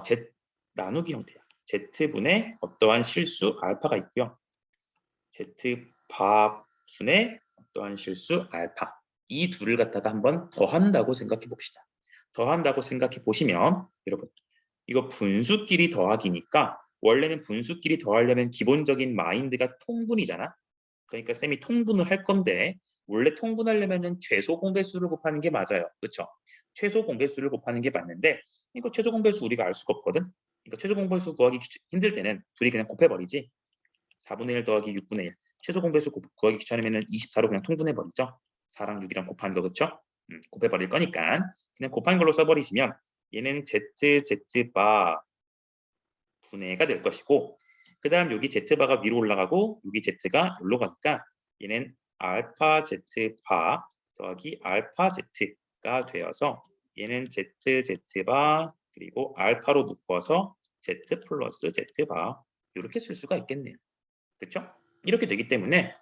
Z 나누기 형태야. Z분의 어떠한 실수 알파가 있고요. Z바분의 어떠한 실수 알파. 이 둘을 갖다가 한번 더한다고 생각해 봅시다. 더한다고 생각해 보시면 여러분 이거 분수끼리 더하기니까 원래는 분수끼리 더하려면 기본적인 마인드가 통분이잖아. 그러니까 쌤이 통분을 할 건데 원래 통분하려면은 최소 공배수를 곱하는 게 맞아요. 그렇죠? 최소 공배수를 곱하는 게 맞는데 이거 최소 공배수 우리가 알 수가 없거든. 그러니까 최소 공배수 구하기 힘들 때는 둘이 그냥 곱해버리지. 4분의 1 더하기 6분의 1. 최소 공배수 구하기 귀찮으면 24로 그냥 통분해버리죠. 4랑 6이랑 곱한 거 그렇죠? 곱해버릴 거니까 그냥 곱한 걸로 써버리시면 얘는 ZZ바 분해가 될 것이고 그 다음 여기 Z바가 위로 올라가고 여기 Z가 여기로 가니까 얘는 알파 Z바 더하기 알파 Z가 되어서 얘는 ZZ바 그리고 알파로 묶어서 Z 플러스 Z바 이렇게 쓸 수가 있겠네요. 그렇죠? 이렇게 되기 때문에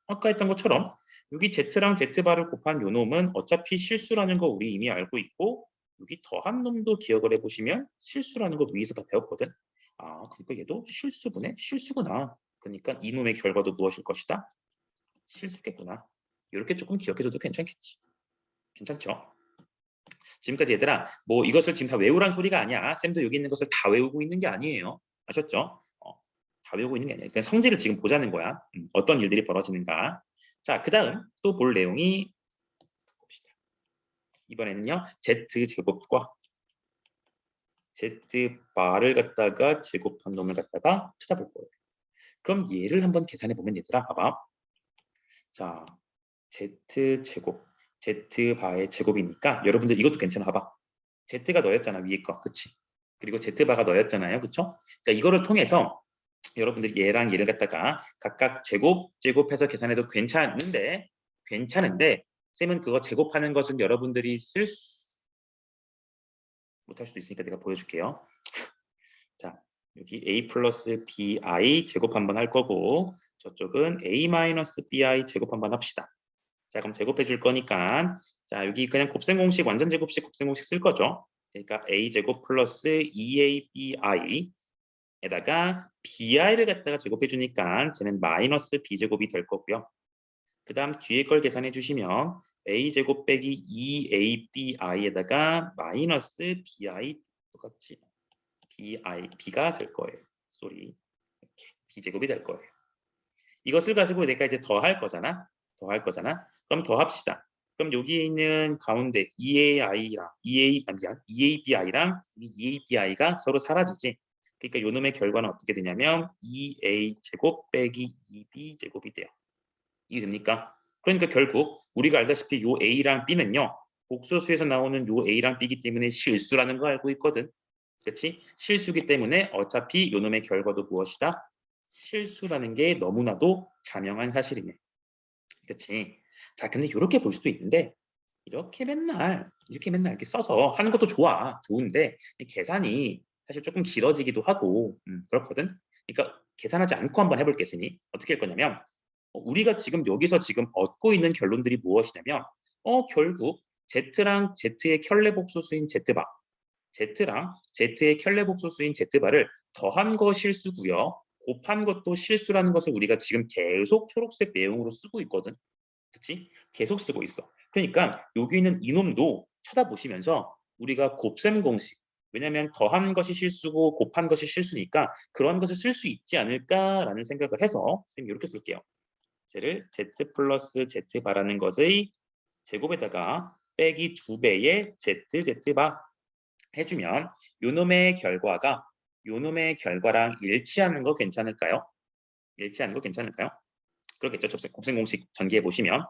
아까 했던 것처럼 여기 Z랑 Z바를 곱한 요 놈은 어차피 실수라는 거 우리 이미 알고 있고 여기 더한 놈도 기억을 해보시면 실수라는 거 위에서 다 배웠거든. 그러니까 얘도 실수분의 실수구나. 그러니까 이놈의 결과도 무엇일 것이다? 실수겠구나. 이렇게 조금 기억해줘도 괜찮겠지. 괜찮죠? 지금까지 얘들아 뭐 이것을 지금 다 외우란 소리가 아니야. 쌤도 여기 있는 것을 다 외우고 있는 게 아니에요. 아셨죠? 다 외우고 있는 게 아니라 그냥 성질을 지금 보자는 거야. 어떤 일들이 벌어지는가. 자, 그 다음 또 볼 내용이 봅시다. 이번에는요. Z제곱과 Z바를 갖다가 제곱한 놈을 갖다가 찾아볼 거예요. 그럼 얘를 한번 계산해 보면 얘들아 봐봐. 자, Z제곱 Z바의 제곱이니까 여러분들 이것도 괜찮아. 봐봐. Z가 너였잖아. 위에 거. 그치? 그리고 Z바가 너였잖아요. 그쵸? 그러니까 이거를 통해서 여러분들이 얘랑 얘를 갖다가 각각 제곱해서 계산해도 괜찮은데 쌤은 그거 제곱하는 것은 여러분들이 못할 수도 있으니까 내가 보여줄게요. 자, 여기 a 플러스 bi 제곱 한번 할 거고 저쪽은 a 마이너스 bi 제곱 한번 합시다. 자, 그럼 제곱해 줄 거니까 자, 여기 그냥 곱셈공식 완전 제곱식 곱셈공식 쓸 거죠. 그러니까 a 제곱 플러스 2abi 에다가 bi를 갖다가 제곱해 주니까 쟤는 마이너스 b제곱이 될 거고요. 그 다음 뒤에 걸 계산해 주시면 a제곱 빼기 2abi에다가 마이너스 bi 똑같이 b가 될 거예요. 쏘리. 이렇게 b제곱이 될 거예요. 이것을 가지고 내가 이제 더 할 거잖아. 그럼 더 합시다. 그럼 여기에 있는 가운데 2abi랑 2abi가 서로 사라지지. 그러니까 요놈의 결과는 어떻게 되냐면 2a 제곱 빼기 2b 제곱이 돼요. 이게 됩니까? 그러니까 결국 우리가 알다시피 요 a랑 b는요. 복소수에서 나오는 요 a랑 b이기 때문에 실수라는 거 알고 있거든. 그렇지? 실수기 때문에 어차피 요놈의 결과도 무엇이다? 실수라는 게 너무나도 자명한 사실이네. 그렇지? 자, 근데 이렇게 볼 수도 있는데 이렇게 맨날 이렇게 써서 하는 것도 좋은데 계산이 사실 조금 길어지기도 하고 그렇거든. 그러니까 계산하지 않고 한번 해볼게, 쓰니 어떻게 할 거냐면 우리가 지금 여기서 지금 얻고 있는 결론들이 무엇이냐면 결국 Z랑 Z의 켤레 복소수인 Z바, Z랑 Z의 켤레 복소수인 Z바를 더한 거 실수고요. 곱한 것도 실수라는 것을 우리가 지금 계속 초록색 내용으로 쓰고 있거든. 그치? 계속 쓰고 있어. 그러니까 여기 있는 이놈도 쳐다보시면서 우리가 곱셈 공식, 왜냐하면 더한 것이 실수고 곱한 것이 실수니까 그런 것을 쓸 수 있지 않을까라는 생각을 해서 선생님이 이렇게 쓸게요. 쟤를 Z 플러스 Z바라는 것의 제곱에다가 빼기 2배의 ZZ바 해주면 요놈의 결과랑 일치하는 거 괜찮을까요? 그렇겠죠. 곱셈 공식 전개해 보시면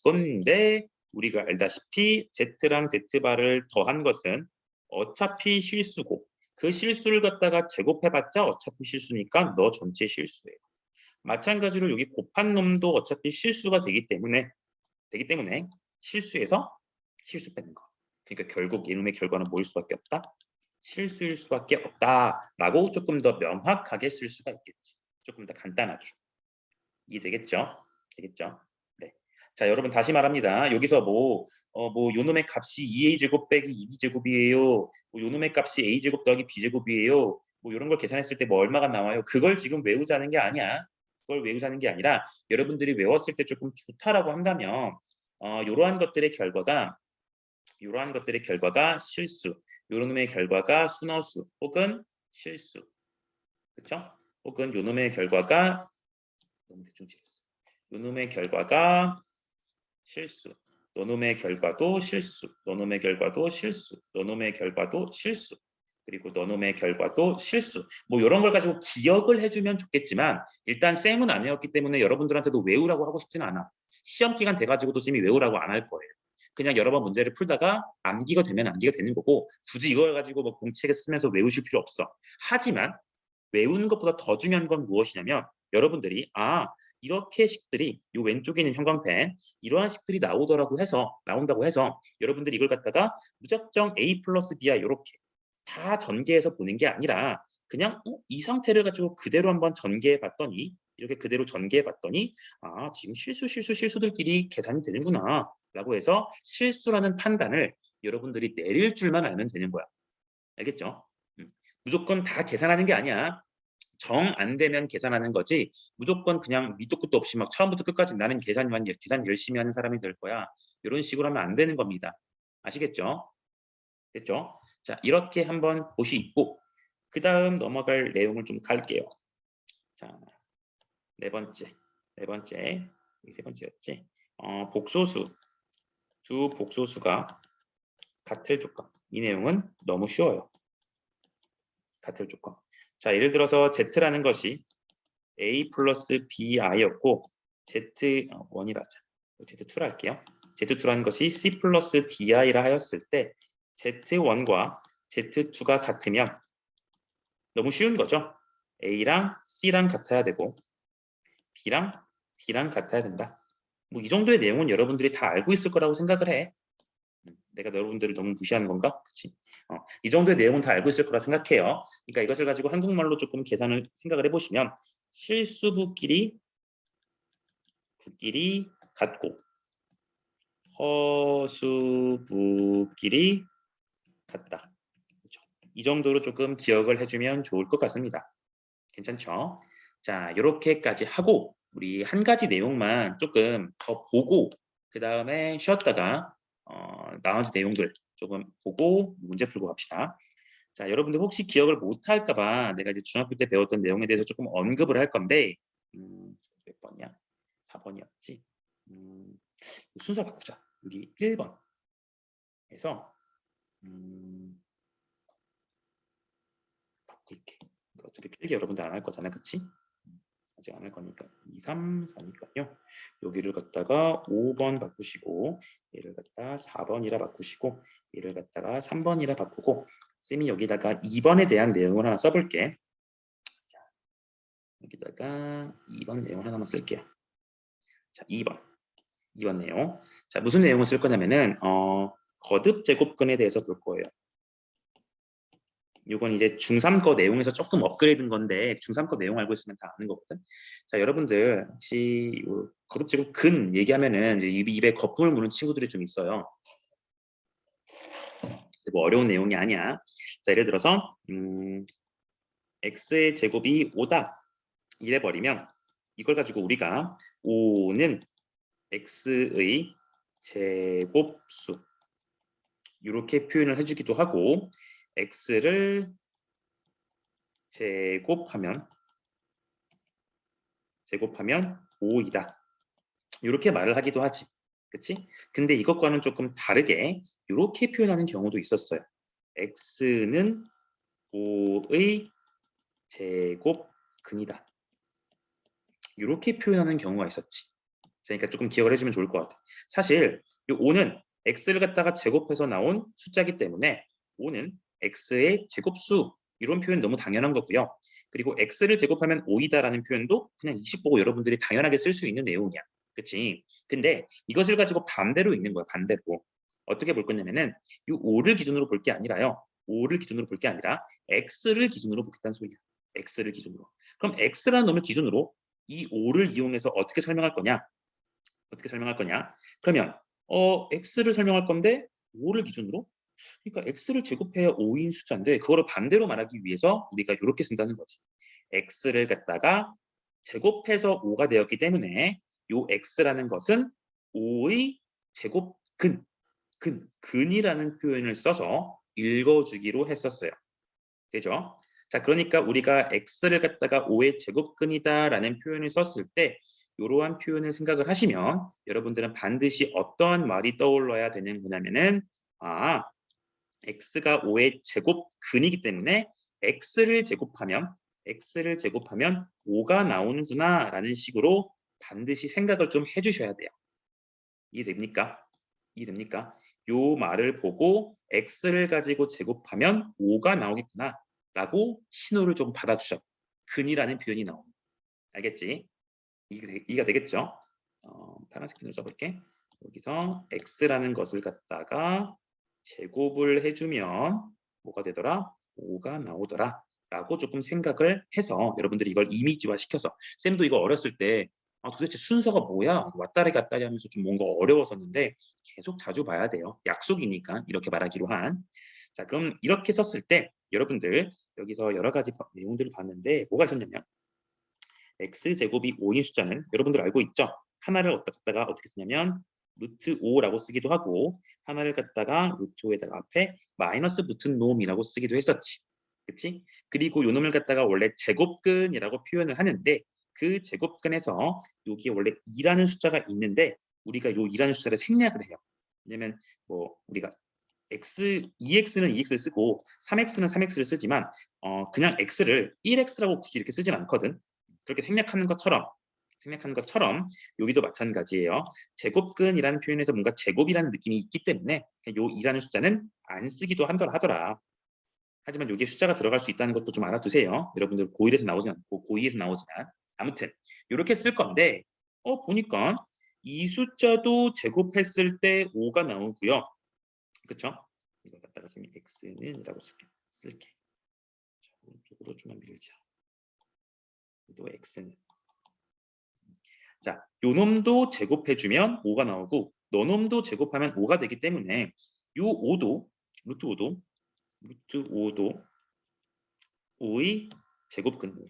그런데 우리가 알다시피 Z랑 Z바를 더한 것은 어차피 실수고 그 실수를 갖다가 제곱해봤자 어차피 실수니까 너 전체 실수예요. 마찬가지로 여기 곱한 놈도 어차피 실수가 되기 때문에 실수에서 실수 빼는 거. 그러니까 결국 이놈의 결과는 뭐일 수밖에 없다? 실수일 수밖에 없다라고 조금 더 명확하게 쓸 수가 있겠지. 조금 더 간단하게. 이해되겠죠? 네. 자, 여러분 다시 말합니다. 여기서 요놈의 값이 2a 제곱 빼기 2b 제곱이에요. 요놈의 값이 a 제곱 더하기 b 제곱이에요. 이런 걸 계산했을 때 얼마가 나와요? 그걸 지금 외우자는 게 아니야. 그걸 외우자는 게 아니라 여러분들이 외웠을 때 조금 좋다라고 한다면 이러한 것들의 결과가 실수, 요놈의 결과가 순허수 혹은 실수, 그렇죠? 혹은 요놈의 결과가 너무 대충 칠했어. 요놈의 결과가 실수, 너놈의 결과도 실수, 너놈의 결과도 실수, 너놈의 결과도 실수, 그리고 너놈의 결과도 실수. 이런 걸 가지고 기억을 해주면 좋겠지만 일단 쌤은 안 외웠기 때문에 여러분들한테도 외우라고 하고 싶지는 않아. 시험 기간 돼가지고도 쌤이 외우라고 안 할 거예요. 그냥 여러 번 문제를 풀다가 암기가 되면 암기가 되는 거고 굳이 이걸 가지고 공책에 쓰면서 외우실 필요 없어. 하지만 외우는 것보다 더 중요한 건 무엇이냐면 여러분들이 이렇게 식들이 이 왼쪽에 있는 형광펜 이러한 식들이 나온다고 해서 여러분들이 이걸 갖다가 무작정 A 플러스 B야 이렇게 다 전개해서 보는 게 아니라 그냥 이 상태를 가지고 그대로 한번 전개해 봤더니 이렇게 그대로 전개해 봤더니 지금 실수들끼리 계산이 되는구나 라고 해서 실수라는 판단을 여러분들이 내릴 줄만 알면 되는 거야. 알겠죠? 무조건 다 계산하는 게 아니야. 정 안 되면 계산하는 거지 무조건 그냥 밑도 끝도 없이 막 처음부터 끝까지 나는 계산 열심히 하는 사람이 될 거야. 이런 식으로 하면 안 되는 겁니다. 아시겠죠? 됐죠? 자, 이렇게 한번 보시고 그 다음 넘어갈 내용을 좀 갈게요. 자, 네 번째, 이게 세 번째였지. 복소수, 두 복소수가 같을 조건. 이 내용은 너무 쉬워요. 같을 조건. 자, 예를 들어서 Z라는 것이 A 플러스 BI였고 Z1이라 하자. Z2로 할게요. Z2라는 것이 C 플러스 DI라 하였을 때 Z1과 Z2가 같으면 너무 쉬운 거죠. A랑 C랑 같아야 되고 B랑 D랑 같아야 된다. 뭐 이 정도의 내용은 여러분들이 다 알고 있을 거라고 생각을 해. 내가 여러분들을 너무 무시하는 건가? 그치? 이 정도의 내용은 다 알고 있을 거라 생각해요. 그러니까 이것을 가지고 한국말로 조금 계산을 생각을 해보시면 실수부끼리 같고 허수부끼리 같다. 그렇죠? 이 정도로 조금 기억을 해주면 좋을 것 같습니다. 괜찮죠? 자, 이렇게까지 하고 우리 한 가지 내용만 조금 더 보고 그 다음에 쉬었다가 나머지 내용들 조금 보고 문제 풀고 갑시다. 자, 여러분들 혹시 기억을 못할까 봐 내가 이제 중학교 때 배웠던 내용에 대해서 조금 언급을 할 건데 몇 번이야? 4번이었지? 순서 바꾸자. 여기 1번 해서 바꿀게. 어차피 필기 여러분들 안 할 거잖아, 그치? 아직 안 할 거니까 2, 3, 4니까요. 여기를 갖다가 5번 바꾸시고 얘를 갖다 4번이라 바꾸시고 얘를 갖다가 3번이라 바꾸고 쌤이 여기다가 2번에 대한 내용을 하나 써볼게. 자, 여기다가 2번 내용 하나만 쓸게요. 자, 2번 내용. 자, 무슨 내용을 쓸 거냐면은 거듭 제곱근에 대해서 볼 거예요. 이건 이제 중3 거 내용에서 조금 업그레이드인 건데 중3 거 내용 알고 있으면 다 아는 거거든. 자, 여러분들 혹시 거듭제곱 근 얘기하면은 이제 입에 거품을 무는 친구들이 좀 있어요. 뭐 어려운 내용이 아니야. 자, 예를 들어서 x의 제곱이 5다 이래 버리면 이걸 가지고 우리가 5는 x의 제곱수 이렇게 표현을 해주기도 하고 x를 제곱하면 5이다. 이렇게 말을 하기도 하지. 그치? 근데 이것과는 조금 다르게 이렇게 표현하는 경우도 있었어요. x는 5의 제곱근이다. 이렇게 표현하는 경우가 있었지. 그러니까 조금 기억을 해주면 좋을 것 같아. 사실 이 5는 x를 갖다가 제곱해서 나온 숫자이기 때문에 5는 x의 제곱수 이런 표현 너무 당연한 거고요. 그리고 x를 제곱하면 5이다라는 표현도 그냥 20 보고 여러분들이 당연하게 쓸 수 있는 내용이야. 그치? 근데 이것을 가지고 반대로 읽는 거야. 반대로. 어떻게 볼 거냐면은 이 5를 기준으로 볼 게 아니라요. 5를 기준으로 볼 게 아니라 x를 기준으로 보겠다는 소리야. x를 기준으로. 그럼 x라는 놈을 기준으로 이 5를 이용해서 어떻게 설명할 거냐? 그러면 x를 설명할 건데 5를 기준으로? 그러니까 x를 제곱해야 5인 숫자인데 그거를 반대로 말하기 위해서 우리가 이렇게 쓴다는 거지. x를 갖다가 제곱해서 5가 되었기 때문에 요 x라는 것은 5의 근이라는 표현을 써서 읽어주기로 했었어요. 되죠? 자, 그러니까 우리가 x를 갖다가 5의 제곱근이다라는 표현을 썼을 때 이러한 표현을 생각을 하시면 여러분들은 반드시 어떠한 말이 떠올라야 되는 거냐면은 x가 5의 제곱근이기 때문에 x를 제곱하면 5가 나오는구나 라는 식으로 반드시 생각을 좀 해주셔야 돼요. 이해됩니까? 요 말을 보고 x를 가지고 제곱하면 5가 나오겠구나 라고 신호를 좀 받아주셔. 근이라는 표현이 나오는. 알겠지? 이해가 되겠죠? 파란색 펜으로 써볼게. 여기서 x라는 것을 갖다가 제곱을 해주면 뭐가 되더라? 5가 나오더라 라고 조금 생각을 해서 여러분들이 이걸 이미지화 시켜서 쌤도 이거 어렸을 때 도대체 순서가 뭐야? 왔다리 갔다리 하면서 좀 뭔가 어려웠었는데 계속 자주 봐야 돼요. 약속이니까 이렇게 말하기로 한. 자, 그럼 이렇게 썼을 때 여러분들 여기서 여러 가지 내용들을 봤는데 뭐가 있었냐면 x제곱이 5인 숫자는 여러분들 알고 있죠? 하나를 갖다가 어떻게 쓰냐면 루트 5라고 쓰기도 하고 하나를 갖다가 루트 5에다가 앞에 마이너스 붙은 놈이라고 쓰기도 했었지. 그치? 그리고 요 놈을 갖다가 원래 제곱근이라고 표현을 하는데 그 제곱근에서 여기에 원래 2라는 숫자가 있는데 우리가 요 2라는 숫자를 생략을 해요. 왜냐면 뭐 우리가 x, 2x는 2x를 쓰고 3x는 3x를 쓰지만 그냥 x를 1x라고 굳이 이렇게 쓰진 않거든. 그렇게 생략하는 것처럼 생략하는 것처럼 여기도 마찬가지예요. 제곱근이라는 표현에서 뭔가 제곱이라는 느낌이 있기 때문에 요 2라는 숫자는 안 쓰기도 하더라. 하지만 여기에 숫자가 들어갈 수 있다는 것도 좀 알아두세요. 여러분들 고1에서 나오지 않고 고2에서 나오지만 아무튼 이렇게 쓸 건데 보니까 이 숫자도 제곱했을 때 5가 나오고요. 그쵸? 이거 갖다가 쓰면 x는 이라고 쓸게. 자, 오른쪽으로 좀만 밀자. 또 x는. 자, 요 놈도 제곱해주면 5가 나오고 너 놈도 제곱하면 5가 되기 때문에 요 5도 루트 5도 5의 제곱근이고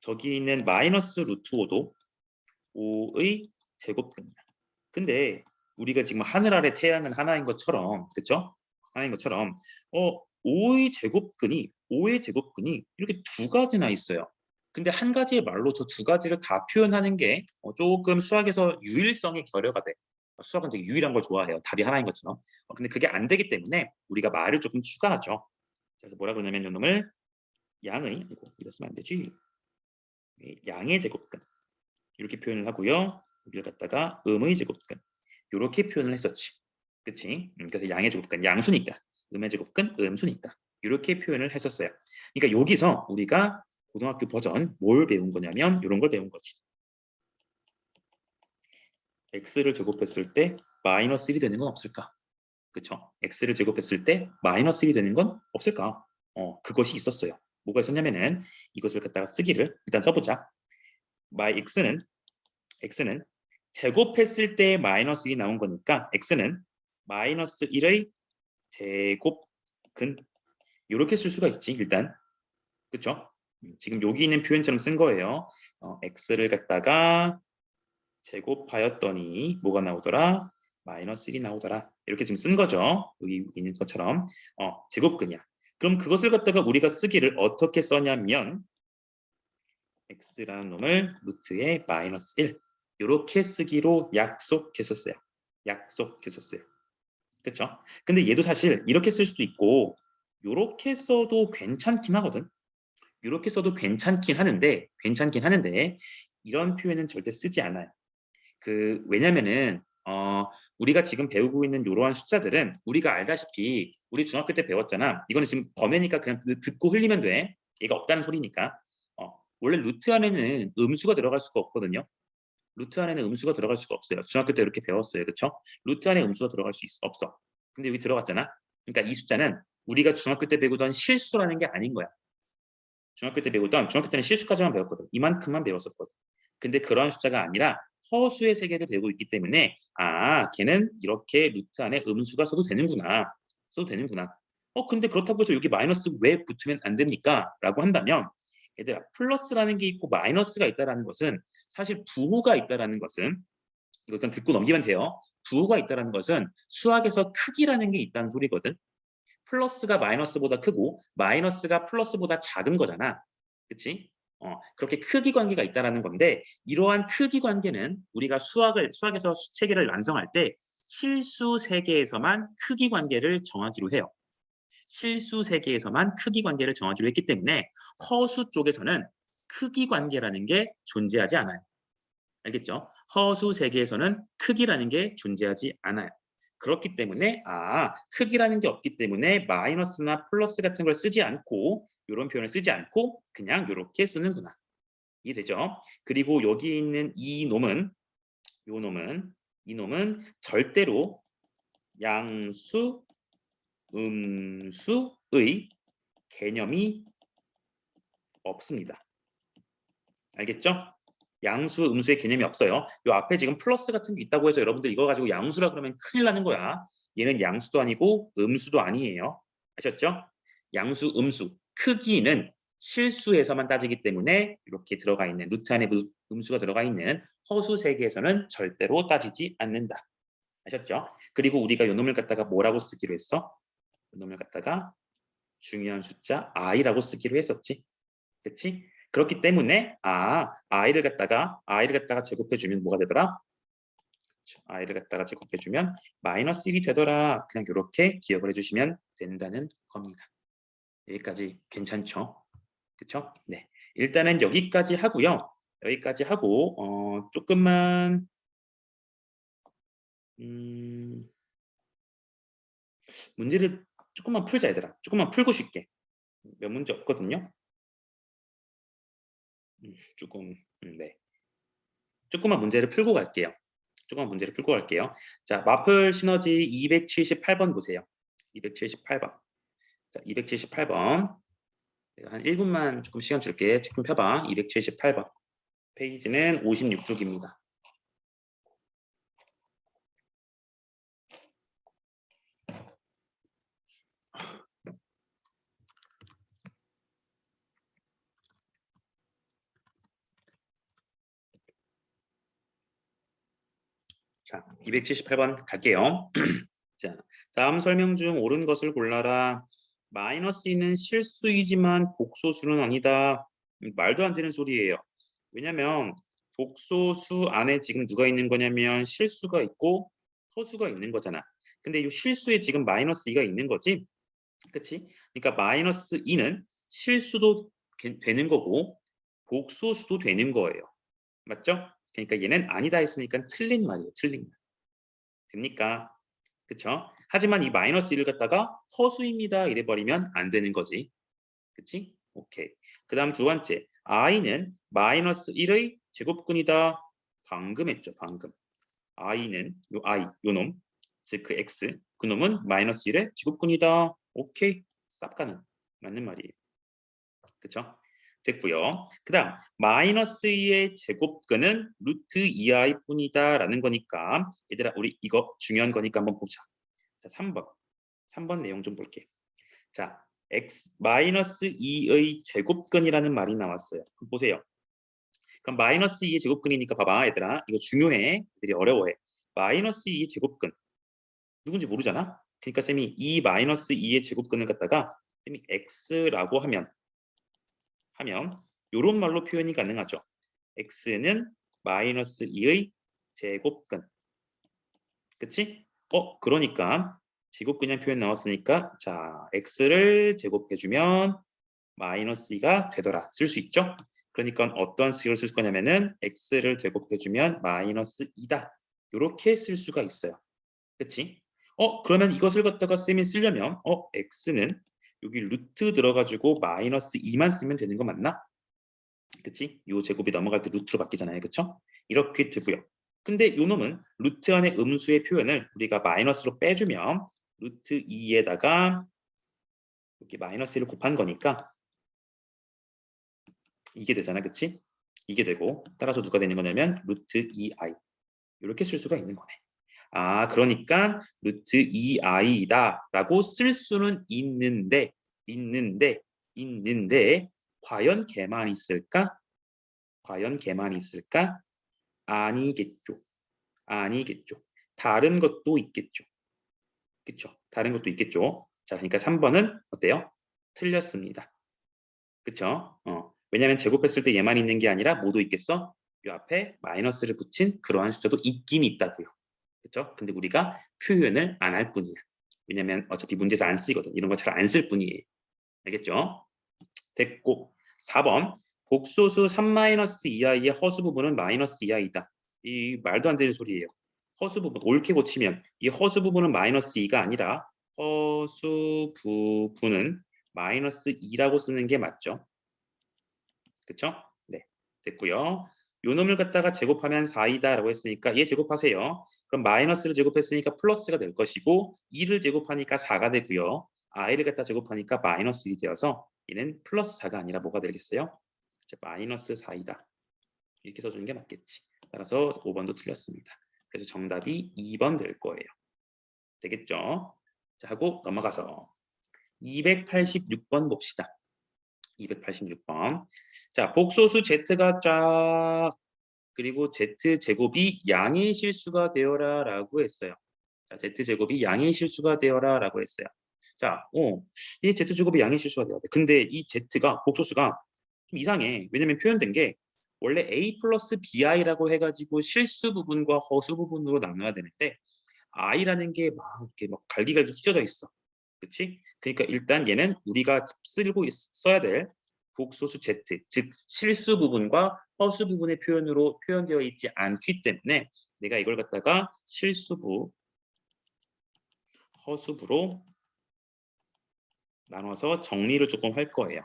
저기 있는 마이너스 루트 5도 5의 제곱근이야. 근데 우리가 지금 하늘 아래 태양은 하나인 것처럼 그렇죠? 하나인 것처럼 5의 제곱근이 이렇게 두 가지나 있어요. 근데 한 가지의 말로 저 두 가지를 다 표현하는 게 조금 수학에서 유일성의 결여가 돼. 수학은 되게 유일한 걸 좋아해요. 답이 하나인 것처럼. 근데 그게 안 되기 때문에 우리가 말을 조금 추가하죠. 그래서 뭐라 그러냐면 이놈을 양의 이거 쓰면 안 되지. 양의 제곱근 이렇게 표현을 하고요. 여기를 갖다가 음의 제곱근 이렇게 표현을 했었지. 그치? 그래서 양의 제곱근 양수니까 음의 제곱근 음수니까 이렇게 표현을 했었어요. 그러니까 여기서 우리가 고등학교 버전 뭘 배운 거냐면 이런 걸 배운 거지. x를 제곱했을 때 마이너스 1이 되는 건 없을까? 그쵸? x를 제곱했을 때 마이너스 1이 되는 건 없을까? 그것이 있었어요. 뭐가 있었냐면은 이것을 갖다가 쓰기를 일단 써보자. x는 제곱했을 때 마이너스 1이 나온 거니까 x는 마이너스 1의 제곱근 이렇게 쓸 수가 있지 일단. 그쵸? 지금 여기 있는 표현처럼 쓴 거예요. x를 갖다가 제곱하였더니 뭐가 나오더라? 마이너스 1이 나오더라. 이렇게 지금 쓴 거죠. 여기 있는 것처럼 제곱근이야. 그럼 그것을 갖다가 우리가 쓰기를 어떻게 써냐면 x라는 놈을 루트에 마이너스 1 이렇게 쓰기로 약속했었어요. 그렇죠? 근데 얘도 사실 이렇게 쓸 수도 있고 이렇게 써도 괜찮긴 하거든. 이렇게 써도 괜찮긴 하는데 이런 표현은 절대 쓰지 않아요. 왜냐면은 우리가 지금 배우고 있는 이러한 숫자들은 우리가 알다시피 우리 중학교 때 배웠잖아. 이거는 지금 번외니까 그냥 듣고 흘리면 돼. 얘가 없다는 소리니까. 원래 루트 안에는 음수가 들어갈 수가 없거든요. 루트 안에는 음수가 들어갈 수가 없어요. 중학교 때 이렇게 배웠어요. 그렇죠? 루트 안에 음수가 들어갈 수 없어. 근데 여기 들어갔잖아. 그러니까 이 숫자는 우리가 중학교 때 배우던 실수라는 게 아닌 거야. 중학교 때는 실수까지만 배웠거든. 이만큼만 배웠었거든. 근데 그런 숫자가 아니라 허수의 세계를 배우고 있기 때문에 걔는 이렇게 루트 안에 음수가 써도 되는구나. 근데 그렇다고 해서 여기 마이너스 왜 붙으면 안 됩니까? 라고 한다면 얘들아 플러스라는 게 있고 마이너스가 있다는 것은 사실 부호가 있다는 것은 이거 그냥 듣고 넘기면 돼요. 부호가 있다는 것은 수학에서 크기라는 게 있다는 소리거든. 플러스가 마이너스보다 크고 마이너스가 플러스보다 작은 거잖아. 그치? 그렇게 크기 관계가 있다는 건데 이러한 크기 관계는 우리가 수학에서 체계를 완성할 때 실수 세계에서만 크기 관계를 정하기로 해요. 실수 세계에서만 크기 관계를 정하기로 했기 때문에 허수 쪽에서는 크기 관계라는 게 존재하지 않아요. 알겠죠? 허수 세계에서는 크기라는 게 존재하지 않아요. 그렇기 때문에 크기라는 게 없기 때문에 마이너스나 플러스 같은 걸 쓰지 않고 이런 표현을 쓰지 않고 그냥 이렇게 쓰는구나. 이해되죠? 그리고 여기 있는 이 놈은 절대로 양수, 음수의 개념이 없습니다. 알겠죠? 양수, 음수의 개념이 없어요. 요 앞에 지금 플러스 같은 게 있다고 해서 여러분들 이거 가지고 양수라 그러면 큰일 나는 거야. 얘는 양수도 아니고 음수도 아니에요. 아셨죠? 양수, 음수, 크기는 실수에서만 따지기 때문에 이렇게 들어가 있는 루트 안에 음수가 들어가 있는 허수 세계에서는 절대로 따지지 않는다. 아셨죠? 그리고 우리가 요 놈을 갖다가 뭐라고 쓰기로 했어? 요 놈을 갖다가 중요한 숫자 i라고 쓰기로 했었지. 그치? 그렇기 때문에 i를 갖다가 제곱해주면 뭐가 되더라? i를 갖다가 제곱해주면 마이너스 1이 되더라. 그냥 이렇게 기억을 해주시면 된다는 겁니다. 여기까지 괜찮죠? 그쵸? 네. 일단은 여기까지 하고요. 여기까지 하고 조금만 문제를 조금만 풀자 얘들아. 조금만 풀고 쉽게. 몇 문제 없거든요. 조금 네. 조금만 문제를 풀고 갈게요. 조금만 문제를 풀고 갈게요. 자, 마플 시너지 278번 보세요. 278번. 자, 278번. 내가 한 1분만 조금 시간 줄게. 지금 펴봐. 278번. 페이지는 56쪽입니다. 자, 278번 갈게요. 자, 다음 설명 중 옳은 것을 골라라. -2는 실수이지만 복소수는 아니다. 말도 안 되는 소리예요. 왜냐면 복소수 안에 지금 누가 있는 거냐면 실수가 있고 허수가 있는 거잖아. 근데 이 실수에 지금 -2가 있는 거지. 그치? 그러니까 -2는 실수도 되는 거고 복소수도 되는 거예요. 맞죠? 그러니까 얘는 아니다 했으니까 틀린 말이에요. 틀린 말. 됩니까? 그쵸? 하지만 이 -1을 갖다가 허수입니다 이래버리면 안 되는 거지. 그치? 오케이. 그 다음 두 번째. i는 -1의 제곱근이다. 방금 했죠. 방금. i는 요 i, 요 놈. 즉 그 x. 그 놈은 -1의 제곱근이다. 오케이. 쌉 가능. 맞는 말이에요. 그쵸? 됐고요. 그 다음 -2의 제곱근은 루트 2i 뿐이다 라는 거니까 얘들아 우리 이거 중요한 거니까 한번 보자. 자, 3번 내용 좀 볼게. 자, -2의 제곱근이라는 말이 나왔어요. 그럼 보세요. 그럼 -2의 제곱근이니까 봐봐 얘들아. 이거 중요해. 애들이 어려워해. -2의 제곱근. 누군지 모르잖아. 그러니까 쌤이 이 -2의 제곱근을 갖다가 쌤이 x라고 하면 이런 말로 표현이 가능하죠. x는 -2의 제곱근. 그치? 그러니까 제곱근이라는 표현 나왔으니까 자, x를 제곱해주면 -2가 되더라. 쓸 수 있죠? 그러니까 어떤 식으로 쓸 거냐면은 x를 제곱해주면 -2다. 이렇게 쓸 수가 있어요. 그치? 그러면 이것을 갖다가 쌤이 쓰려면 x는 여기 루트 들어가지고 -2만 쓰면 되는 거 맞나? 그치? 요 제곱이 넘어갈 때 루트로 바뀌잖아요. 그쵸? 이렇게 되고요. 근데 요 놈은 루트 안에 음수의 표현을 우리가 마이너스로 빼주면 루트 2에다가 이렇게 -1을 곱한 거니까 이게 되잖아. 그치? 이게 되고 따라서 누가 되는 거냐면 루트 2i 이렇게 쓸 수가 있는 거네. 아, 그러니까 루트 2i이다 라고 쓸 수는 있는데 과연 걔만 있을까? 과연 걔만 있을까? 아니겠죠. 아니겠죠. 다른 것도 있겠죠. 그쵸? 다른 것도 있겠죠. 자, 그러니까 3번은 어때요? 틀렸습니다. 그쵸? 왜냐하면 제곱했을 때 얘만 있는 게 아니라 뭐도 있겠어? 이 앞에 마이너스를 붙인 그러한 숫자도 있긴 있다고요. 그쵸? 근데 우리가 표현을 안 할 뿐이야. 왜냐면 어차피 문제에서 안 쓰이거든. 이런 거 잘 안 쓸 뿐이에요. 알겠죠? 됐고 4번 복소수 3-2i의 허수 부분은 -2i다. 이 말도 안 되는 소리예요. 허수 부분 옳게 고치면 이 허수 부분은 -2가 아니라 허수 부분은 -2라고 쓰는 게 맞죠. 그쵸? 네, 됐고요. 요 놈을 갖다가 제곱하면 4이다 라고 했으니까 얘 제곱하세요. 그럼 마이너스를 제곱했으니까 플러스가 될 것이고 2를 제곱하니까 4가 되고요. i를 갖다 제곱하니까 -1이 되어서 얘는 플러스 4가 아니라 뭐가 되겠어요? 마이너스 4이다. 이렇게 써주는 게 맞겠지. 따라서 5번도 틀렸습니다. 그래서 정답이 2번 될 거예요. 되겠죠? 자, 하고 넘어가서 286번 봅시다. 286번. 자, 복소수 z가 쫙 그리고 z제곱이 양의 실수가 되어라 라고 했어요. 자, z제곱이 양의 실수가 되어라 라고 했어요. 자, 이 z제곱이 양의 실수가 되어야 돼. 근데 이 z가 복소수가 좀 이상해. 왜냐면 표현된 게 원래 a 플러스 bi라고 해가지고 실수 부분과 허수 부분으로 나눠야 되는데 i라는 게 막 이렇게 막 갈기갈기 찢어져 있어. 그렇지? 그러니까 일단 얘는 우리가 써야 될 복소수 Z, 즉 실수 부분과 허수 부분의 표현으로 표현되어 있지 않기 때문에 내가 이걸 갖다가 실수부, 허수부로 나눠서 정리를 조금 할 거예요.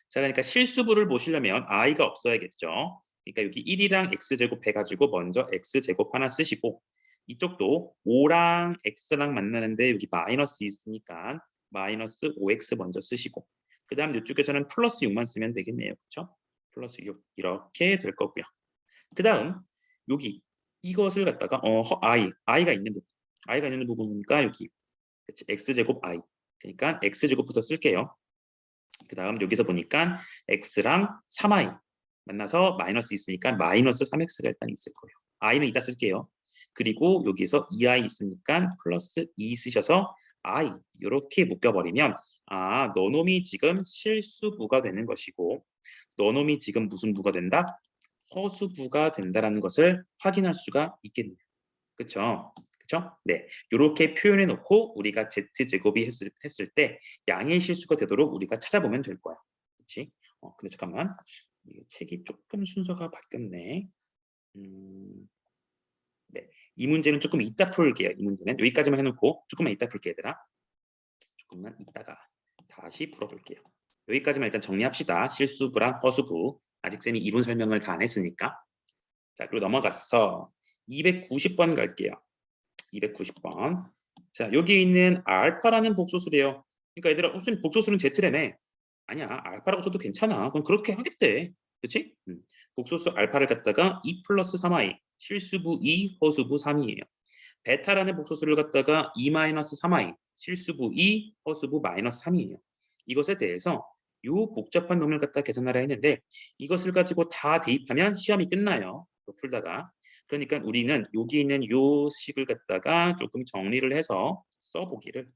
자, 그러니까 실수부를 보시려면 i가 없어야겠죠. 그러니까 여기 1이랑 x제곱 해가지고 먼저 x제곱 하나 쓰시고, 이쪽도 5랑 x랑 만나는데 여기 마이너스 있으니까 마이너스 5x 먼저 쓰시고, 그 다음 이쪽에서는 플러스 6만 쓰면 되겠네요. 그렇죠? 플러스 6 이렇게 될 거고요. 그 다음 여기 이것을 갖다가 i가 있는 부분, i가 있는 부분이니까 여기 그치, x제곱 i, 그러니까 x제곱부터 쓸게요. 그 다음 여기서 보니까 x랑 3i 만나서 마이너스 있으니까 마이너스 3x가 일단 있을 거예요. i는 이따 쓸게요. 그리고 여기서 2i 있으니까 플러스 2 쓰셔서 i 이렇게 묶여버리면, 아, 너놈이 지금 실수부가 되는 것이고 너놈이 지금 무슨 부가 된다? 허수부가 된다라는 것을 확인할 수가 있겠네요. 그렇죠? 그렇죠? 네, 이렇게 표현해 놓고 우리가 z제곱이 했을 때 양의 실수가 되도록 우리가 찾아보면 될 거야. 그렇지? 근데 잠깐만, 이게 책이 조금 순서가 바뀌었네. 네, 이 문제는 조금 이따 풀게요. 이 문제는 여기까지만 해놓고 조금만 이따 풀게, 얘들아. 조금만 이따가 다시 풀어볼게요. 여기까지만 일단 정리합시다. 실수부랑 허수부. 아직 쌤이 이론 설명을 다 안 했으니까. 자, 그리고 넘어가서 290번 갈게요. 290번. 자, 여기 있는 알파라는 복소수래요. 그러니까 얘들아, 무슨 복소수는 Z라며. 아니야, 알파라고 써도 괜찮아. 그럼 그렇게 하겠대. 그렇지? 복소수 알파를 갖다가 2 플러스 3i, 실수부 2, 허수부 3이에요. 베타라는 복소수를 갖다가 2 마이너스 3i, 실수부 2, 허수부 마이너스 3이에요. 이것에 대해서 이 복잡한 놈을 갖다 계산하라 했는데 이것을 가지고 다 대입하면 시험이 끝나요. 풀다가. 그러니까 우리는 여기 있는 요 식을 갖다가 조금 정리를 해서 써보기를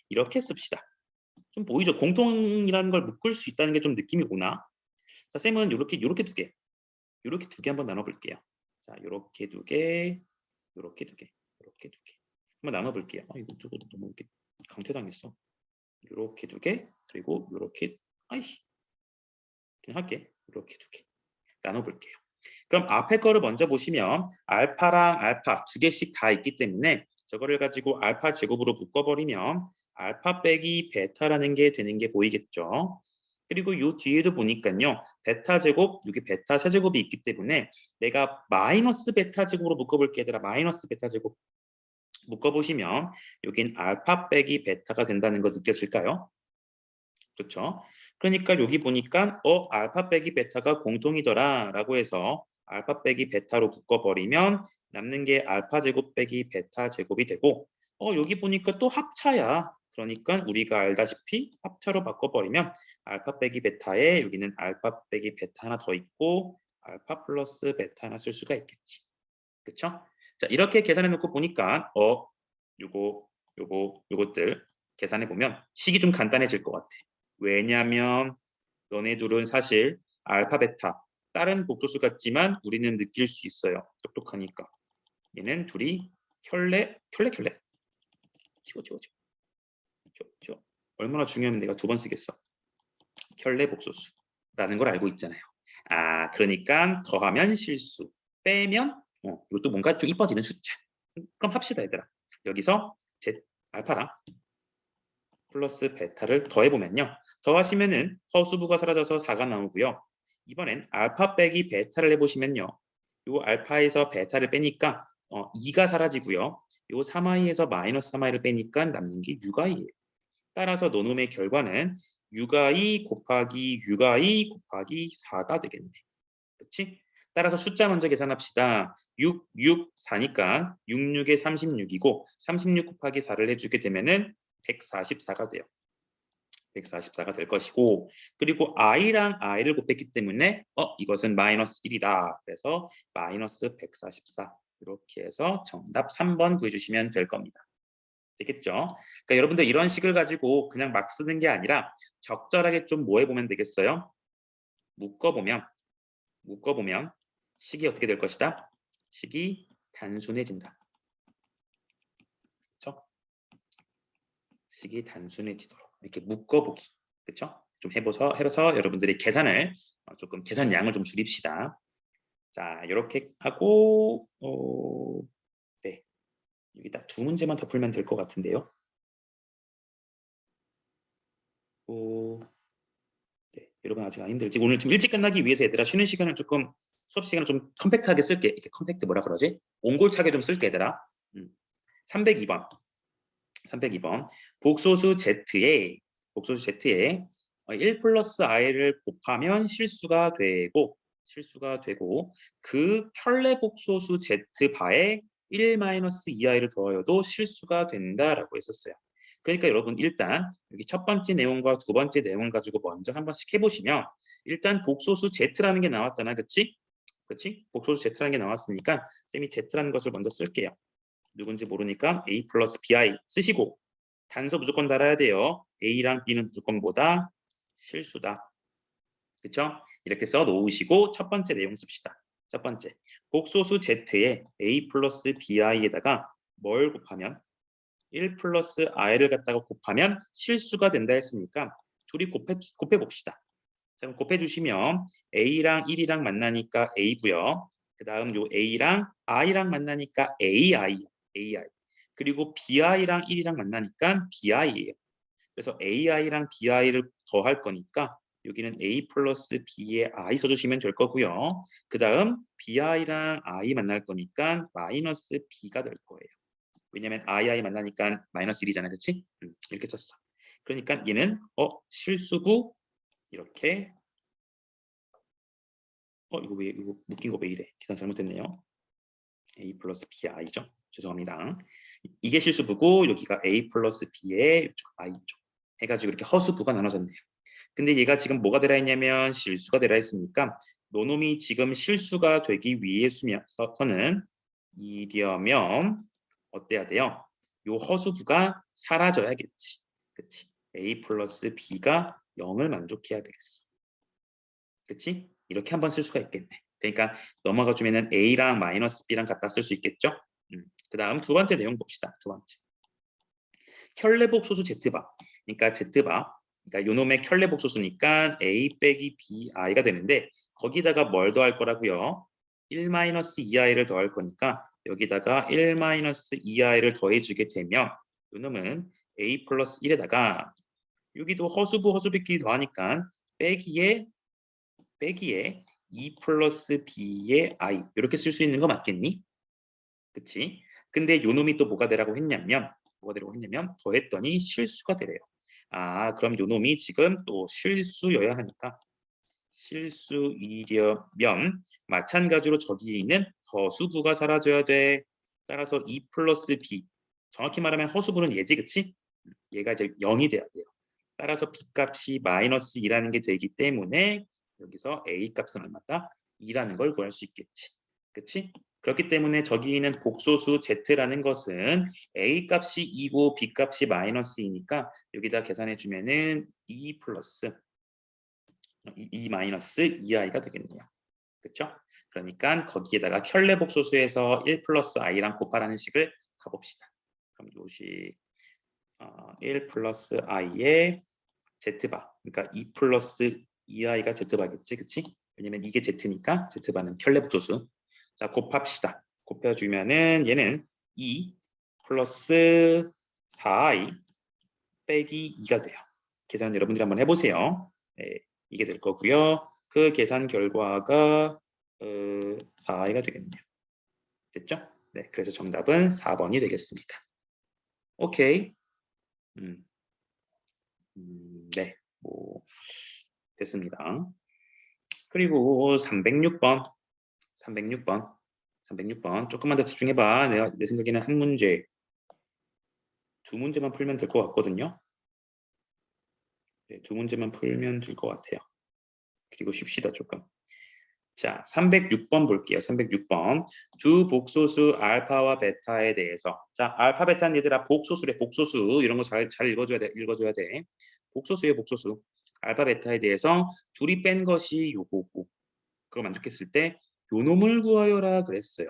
이렇게 씁시다. 좀 보이죠? 공통이라는 걸 묶을 수 있다는 게 좀 느낌이 오나? 자, 쌤은 요렇게 두 개. 요렇게 두 개 한번 나눠 볼게요. 자, 요렇게 두 개, 요렇게 두 개, 요렇게 두 개. 한번 나눠 볼게요. 아, 이거 저거 너무 이렇게 강퇴당했어. 요렇게 두 개, 그리고 요렇게, 아이씨. 그냥 할게. 요렇게 두 개. 나눠 볼게요. 그럼 앞에 거를 먼저 보시면 알파랑 알파 두 개씩 다 있기 때문에 저거를 가지고 알파 제곱으로 묶어버리면 알파 빼기 베타라는 게 되는 게 보이겠죠. 그리고 요 뒤에도 보니까요, 베타 제곱, 여기 베타 세제곱이 있기 때문에 내가 마이너스 베타 제곱으로 묶어볼게. 얘들아, 마이너스 베타 제곱 묶어보시면 여긴 알파 빼기 베타가 된다는 거 느껴질까요? 그렇죠? 그러니까 여기 보니까 알파 빼기 베타가 공통이더라 라고 해서 알파 빼기 베타로 묶어버리면 남는 게 알파 제곱 빼기 베타 제곱이 되고, 여기 보니까 또 합차야. 그러니까 우리가 알다시피 합차로 바꿔버리면 알파 빼기 베타에 여기는 알파 빼기 베타 하나 더 있고 알파 플러스 베타 하나 쓸 수가 있겠지. 그렇죠? 자, 이렇게 계산해 놓고 보니까 요것들 계산해 보면 식이 좀 간단해질 것 같아. 왜냐면 너네 둘은 사실 알파 베타 다른 복소수 같지만 우리는 느낄 수 있어요. 똑똑하니까. 얘는 둘이 켤레 치워 얼마나 중요하면 내가 두 번 쓰겠어. 켤레 복소수라는 걸 알고 있잖아요. 아, 그러니까 더하면 실수, 빼면 이것도 뭔가 좀 이뻐지는 숫자. 그럼 합시다, 얘들아. 여기서 Z 알파랑 플러스 베타를 더해보면요. 더하시면은 허수부가 사라져서 4가 나오고요. 이번엔 알파 빼기 베타를 해보시면요. 요 알파에서 베타를 빼니까 2가 사라지고요. 요 3i에서 마이너스 3i를 빼니까 남는 게 6i예요. 따라서 너놈의 결과는 6i 곱하기 6i 곱하기 4가 되겠네. 그렇지? 따라서 숫자 먼저 계산합시다. 6, 4니까 6, 6에 36이고 36 곱하기 4를 해주게 되면은 144가 돼요. 144가 될 것이고, 그리고 i랑 i를 곱했기 때문에 이것은 마이너스 1이다. 그래서 마이너스 144 이렇게 해서 정답 3번 구해주시면 될 겁니다. 되겠죠? 그러니까 여러분들 이런 식을 가지고 그냥 막 쓰는 게 아니라 적절하게 좀 뭐 해보면 되겠어요? 묶어보면 식이 어떻게 될 것이다? 식이 단순해진다. 그렇죠? 식이 단순해지도록 이렇게 묶어보기. 그렇죠? 좀 해서 여러분들이 계산을 조금 계산량을 좀 줄입시다. 자, 이렇게 하고 네, 여기 딱 두 문제만 더 풀면 될 것 같은데요. 네, 여러분 아직 안 힘들지? 오늘 좀 일찍 끝나기 위해서 얘들아 쉬는 시간을 조금 수업 시간을 좀 컴팩트하게 쓸게. 이렇게 컴팩트 뭐라 그러지? 옹골차게 좀 쓸게 얘들아. 302번. 302번. 복소수 Z에 1 플러스 i를 곱하면 실수가 되고 그 켤레 복소수 Z 바에 1 마이너스 2i를 더하여도 실수가 된다라고 했었어요. 그러니까 여러분 일단 여기 첫 번째 내용과 두 번째 내용을 가지고 먼저 한 번씩 해보시면 일단 복소수 Z라는 게 나왔잖아. 그치? 복소수 Z라는 게 나왔으니까 쌤이 Z라는 것을 먼저 쓸게요. 누군지 모르니까 A 플러스 BI 쓰시고 단서 무조건 달아야 돼요. A랑 B는 무조건 뭐다? 실수다. 그쵸? 이렇게 써 놓으시고 첫 번째 내용 씁시다. 첫 번째, 복소수 Z에 A 플러스 BI에다가 뭘 곱하면 1 플러스 i를 갖다가 곱하면 실수가 된다 했으니까 둘이 곱해봅시다. 자, 곱해주시면 A랑 1이랑 만나니까 A고요. 그 다음 요 A랑 I랑 만나니까 AI. 그리고 BI랑 1이랑 만나니까 BI예요. 그래서 AI랑 BI를 더할 거니까 여기는 A 플러스 B에 I 써주시면 될 거고요. 그 다음 BI랑 I 만날 거니까 마이너스 B가 될 거예요. 왜냐면 II 만나니까 마이너스 1이잖아. 그치? 이렇게 썼어. 그러니까 얘는 실수구 이렇게 이거 묶인 거 왜 이래? 계산 잘못했네요. A 플러스 BI죠. 죄송합니다. 이게 실수부고 여기가 A 플러스 B의 I죠. 해가지고 이렇게 허수부가 나눠졌네요. 근데 얘가 지금 뭐가 들어있냐면 실수가 들어있으니까 노놈이 지금 실수가 되기 위해서는 이려면 어때야 돼요? 요 허수부가 사라져야겠지. 그치? A 플러스 B가 0을 만족해야 되겠어. 그치? 이렇게 한번 쓸 수가 있겠네. 그러니까 넘어가 주면은 A랑 마이너스 B랑 갖다 쓸 수 있겠죠? 그 다음 두 번째 내용 봅시다. 두 번째. 켤레복 소수 Z바. 그러니까 Z바. 그러니까 요놈의 켤레복 소수니까 A 빼기 BI가 되는데 거기다가 뭘 더할 거라고요? 1 마이너스 2i를 더할 거니까 여기다가 1 마이너스 2i를 더해주게 되면 요놈은 A 플러스 1에다가 여기도 허수비끼리 더하니까 빼기에 2 플러스 B의 I 이렇게 쓸 수 있는 거 맞겠니? 그치? 근데 요놈이 또 뭐가 되라고 했냐면 더했더니 실수가 되래요. 아, 그럼 요놈이 지금 또 실수여야 하니까 실수이려면 마찬가지로 저기에 있는 허수부가 사라져야 돼. 따라서 2 플러스 B 정확히 말하면 허수부는 얘지 그치? 얘가 이제 0이 돼야 돼요. 따라서 B 값이 마이너스 2라는 게 되기 때문에 여기서 A 값은 얼마다? 2라는 걸 구할 수 있겠지. 그치? 그렇기 때문에 저기 있는 복소수 Z라는 것은 A 값이 2고 B 값이 마이너스 2니까 여기다 계산해 주면은 2 플러스 2 마이너스 2i가 되겠네요. 그렇죠? 그러니까 거기에다가 켤레 복소수에서 1 플러스 i랑 곱하라는 식을 가봅시다. 그럼 요식 1 플러스 i의 z바. 그러니까 2 플러스 2i가 z바겠지. 그치? 왜냐면 이게 z니까 z바는 켤레 복소수. 자, 곱합시다. 곱해주면은 얘는 2 플러스 4i 빼기 2가 돼요. 계산 여러분들이 한번 해보세요. 네, 이게 될 거고요. 그 계산 결과가 4i가 되겠네요. 됐죠? 네, 그래서 정답은 4번이 되겠습니다. 오케이. 네, 뭐 됐습니다. 그리고 306번 조금만 더 집중해봐. 내 생각에는 한 문제, 두 문제만 풀면 될 것 같거든요. 네, 두 문제만 풀면 될 것 같아요. 그리고 쉽시다 조금. 자, 306번 볼게요. 306번. 두 복소수 알파와 베타에 대해서. 자, 알파, 베타는 얘들아 복소수래. 복소수. 이런 거 잘 읽어줘야 돼. 복소수예요, 복소수. 알파, 베타에 대해서 둘이 뺀 것이 요거고. 그걸 만족했을 때 요놈을 구하여라 그랬어요.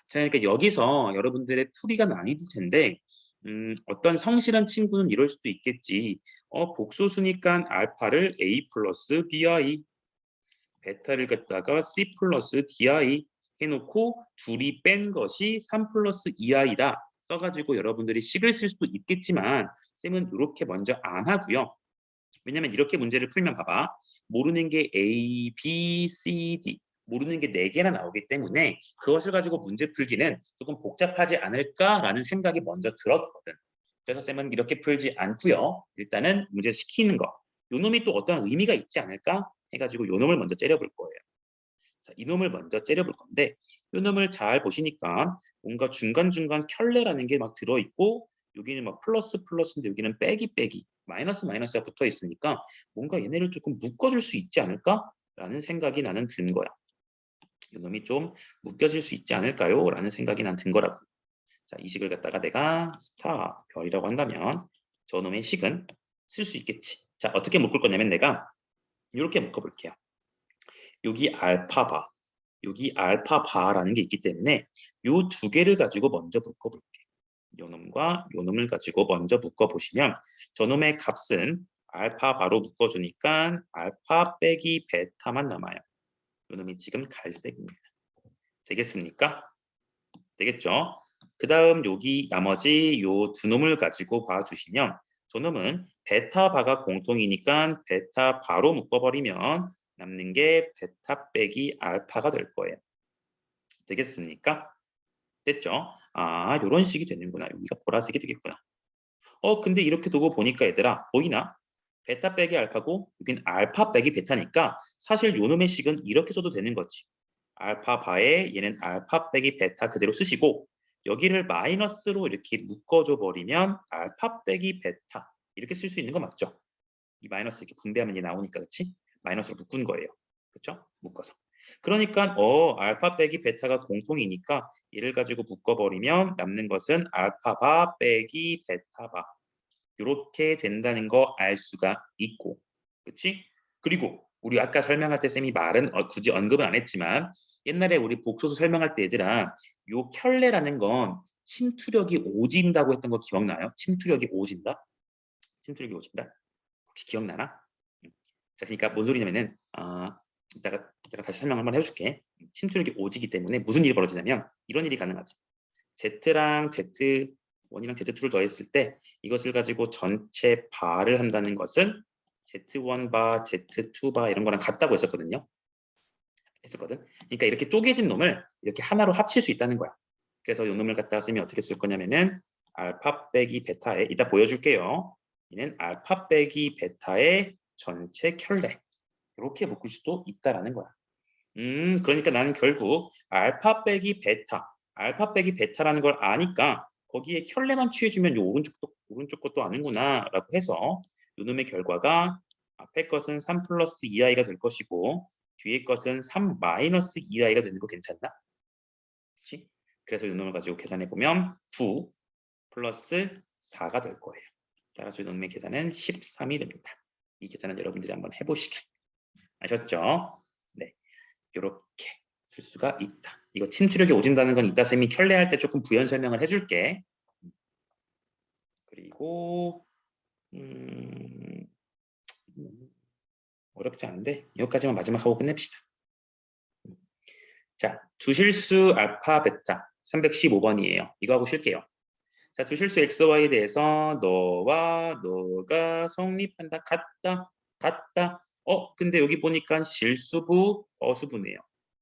자, 그러니까 여기서 여러분들의 풀이가 나뉠 텐데 어떤 성실한 친구는 이럴 수도 있겠지. 복소수니까 알파를 A 플러스 BI, 베타를 갖다가 C 플러스 DI 해놓고 둘이 뺀 것이 3 플러스 2i다. 써가지고 여러분들이 식을 쓸 수도 있겠지만 쌤은 이렇게 먼저 안 하고요. 왜냐면 이렇게 문제를 풀면 봐봐. 모르는 게 A, B, C, D 모르는 게 4개나 나오기 때문에 그것을 가지고 문제 풀기는 조금 복잡하지 않을까라는 생각이 먼저 들었거든. 그래서 쌤은 이렇게 풀지 않고요. 일단은 문제 시키는 거. 요 놈이 또 어떤 의미가 있지 않을까 해가지고 요 놈을 먼저 째려볼 거예요. 자, 이놈을 먼저 째려볼 건데 요 놈을 잘 보시니까 뭔가 중간중간 켤레라는 게 막 들어있고 여기는 막 플러스 플러스인데 여기는 빼기 빼기 마이너스 마이너스가 붙어 있으니까 뭔가 얘네를 조금 묶어줄 수 있지 않을까라는 생각이 나는 든 거야. 요 놈이 좀 묶여질 수 있지 않을까요? 라는 생각이 난 든 거라고. 자, 이 식을 갖다가 내가 스타 별이라고 한다면 저놈의 식은 쓸 수 있겠지. 자, 어떻게 묶을 거냐면 내가 이렇게 묶어볼게요. 여기 알파바, 여기 알파바라는 게 있기 때문에 요 두 개를 가지고 먼저 묶어볼게. 요 놈과 요 놈을 가지고 먼저 묶어보시면 저놈의 값은 알파바로 묶어주니까 알파 빼기 베타만 남아요. 요 놈이 지금 갈색입니다. 되겠습니까? 되겠죠? 그 다음 여기 나머지 요 두 놈을 가지고 봐주시면 저놈은 베타바가 공통이니까 베타바로 묶어버리면 남는 게 베타 빼기 알파가 될 거예요. 되겠습니까? 됐죠? 아, 요런 식이 되는구나. 여기가 보라색이 되겠구나. 근데 이렇게 두고 보니까 얘들아, 보이나? 베타 빼기 알파고 여긴 알파 빼기 베타니까 사실 요 놈의 식은 이렇게 써도 되는 거지. 알파 바에 얘는 알파 빼기 베타 그대로 쓰시고 여기를 마이너스로 이렇게 묶어줘 버리면 알파 빼기 베타 이렇게 쓸 수 있는 거 맞죠? 이 마이너스 이렇게 분배하면 얘 나오니까 그렇지? 마이너스로 묶은 거예요. 그렇죠? 묶어서. 그러니까 알파 빼기 베타가 공통이니까 얘를 가지고 묶어버리면 남는 것은 알파바 빼기 베타바 이렇게 된다는 거 알 수가 있고 그렇지? 그리고 우리 아까 설명할 때 쌤이 말은 굳이 언급은 안 했지만 옛날에 우리 복소수 설명할 때 얘들아 요 켤레라는 건 침투력이 오진다고 했던 거 기억나요? 침투력이 오진다? 침투력이 오진다? 혹시 기억나나? 자, 그러니까 뭔 소리냐면은 이따가 다시 설명 한번 해줄게. 침투력이 오지기 때문에 무슨 일이 벌어지냐면 이런 일이 가능하지. Z랑 Z1이랑 Z2를 더했을 때 이것을 가지고 전체 바를 한다는 것은 Z1 바, Z2 바 이런 거랑 같다고 했었거든요. 그러니까 이렇게 쪼개진 놈을 이렇게 하나로 합칠 수 있다는 거야. 그래서 이 놈을 갖다가 쓰면 어떻게 쓸 거냐면은 알파 빼기 베타에 이따 보여줄게요. 얘는 알파 빼기 베타의 전체 켤레 이렇게 묶을 수도 있다라는 거야. 그러니까 나는 결국 알파 빼기 베타라는 걸 아니까 거기에 켤레만 취해주면 요 오른쪽 것도 아는구나라고 해서 요놈의 결과가 앞에 것은 3 플러스 2i가 될 것이고 뒤에 것은 3 마이너스 2i가 되는 거 괜찮나? 그렇지? 그래서 요놈을 가지고 계산해 보면 9 플러스 4가 될 거예요. 따라서 요놈의 계산은 13이 됩니다. 이 계산은 여러분들이 한번 해보시길. 아셨죠? 네, 이렇게 쓸 수가 있다. 이거 침투력이 오진다는 건 이따 쌤이 켤레할 때 조금 부연 설명을 해줄게. 그리고 어렵지 않은데 여기까지만 마지막 하고 끝냅시다. 자, 주실수 알파 베타 315번이에요. 이거 하고 쉴게요. 자, 주실수 xy에 대해서 너와 너가 성립한다. 같다. 근데 여기 보니까 실수부, 어수부네요.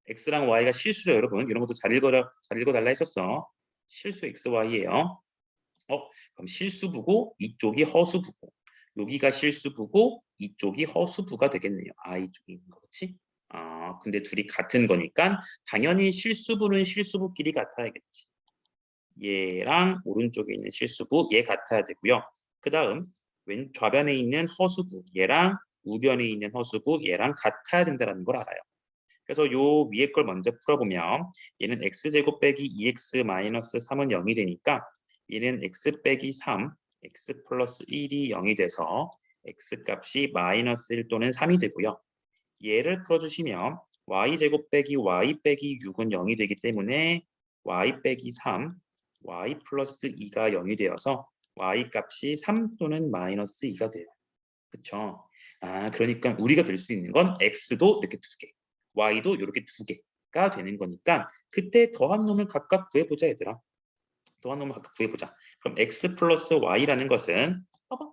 x랑 y가 실수죠, 여러분. 이런 것도 잘 읽어달라 했었어. 실수 xy예요. 그럼 실수부고 이쪽이 허수부고 여기가 실수부고 이쪽이 허수부가 되겠네요. 이쪽이 있는 거 그렇지? 근데 둘이 같은 거니까 당연히 실수부는 실수부끼리 같아야겠지. 얘랑 오른쪽에 있는 실수부 얘 같아야 되고요. 그 다음 좌변에 있는 허수부 얘랑 우변에 있는 허수부 얘랑 같아야 된다는 걸 알아요. 그래서 요 위에 걸 먼저 풀어보면 얘는 x제곱 빼기 2x 마이너스 3은 0이 되니까 얘는 x 빼기 3, x 플러스 1이 0이 돼서 x 값이 마이너스 1 또는 3이 되고요. 얘를 풀어주시면 y제곱 빼기 y 빼기 6은 0이 되기 때문에 y 빼기 3, y 플러스 2가 0이 되어서 y 값이 3 또는 마이너스 2가 돼요. 그쵸? 그러니까 우리가 될 수 있는 건 x도 이렇게 2개, y도 이렇게 2개가 되는 거니까 그때 더한 놈을 각각 구해보자 얘들아. 더한 놈을 각각 구해보자. 그럼 x 플러스 y라는 것은 봐봐.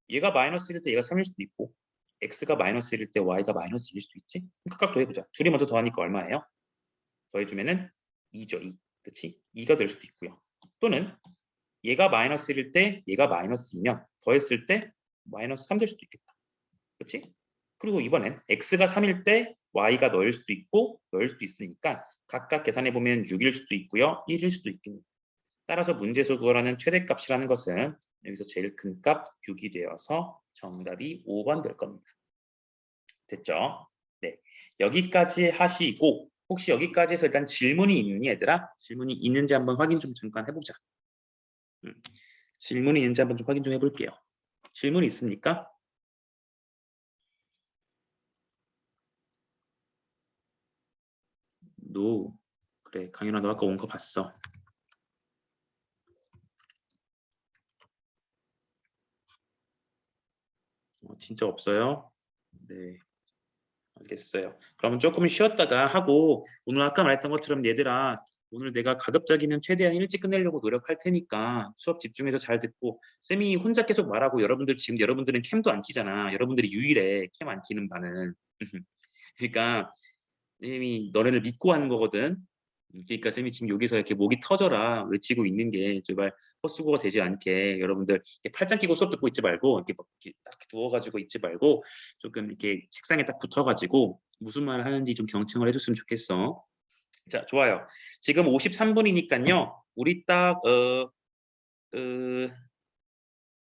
얘가 마이너스일 때 얘가 3일 수도 있고 x가 마이너스일 때 y가 마이너스일 수도 있지. 각각 더해보자. 둘이 먼저 더하니까 얼마예요? 더해주면은 2죠. 2. 그치? 2가 될 수도 있고요. 또는 얘가 마이너스일 때 얘가 마이너스이면 더했을 때 마이너스 3 될 수도 있겠다. 그렇지? 그리고 이번엔 x가 3일 때 y가 너일 수도 있고 너일 수도 있으니까 각각 계산해 보면 6일 수도 있고요. 1일 수도 있겠네요. 따라서 문제에서 구하라는 최대값이라는 것은 여기서 제일 큰 값 6이 되어서 정답이 5번 될 겁니다. 됐죠? 네. 여기까지 하시고 혹시 여기까지 해서 일단 질문이 있니 얘들아? 질문이 있는지 한번 확인 좀 잠깐 해보자. 질문이 있는지 한번 좀 확인 좀 해볼게요. 질문이 있습니까? 너 그래 강윤아 너 아까 온 거 봤어. 진짜 없어요? 네. 알겠어요. 그러면 조금 쉬었다가 하고 오늘 아까 말했던 것처럼 얘들아 오늘 내가 가급적이면 최대한 일찍 끝내려고 노력할 테니까 수업 집중해서 잘 듣고 쌤이 혼자 계속 말하고 여러분들 지금 여러분들은 캠도 안 키잖아. 여러분들이 유일해 캠 안 키는 반은. 그러니까 쌤이 너네를 믿고 하는 거거든. 그러니까 쌤이 지금 여기서 이렇게 목이 터져라 외치고 있는 게 제발 헛수고가 되지 않게 여러분들 이렇게 팔짱 끼고 수업 듣고 있지 말고 이렇게 막 이렇게 딱 누워가지고 있지 말고 조금 이렇게 책상에 딱 붙어가지고 무슨 말 하는지 좀 경청을 해줬으면 좋겠어. 자, 좋아요. 지금 53분이니까요. 우리 딱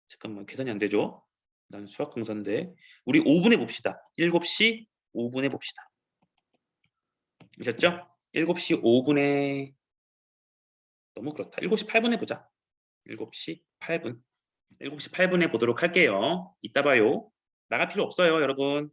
잠깐만 계산이 안 되죠? 난 수학 강사인데 우리 5분에 봅시다. 7시 5분에 봅시다. 아셨죠? 7시 5분에 너무 그렇다. 7시 8분에 보자. 7시 8분. 7시 8분에 보도록 할게요. 이따 봐요. 나갈 필요 없어요, 여러분.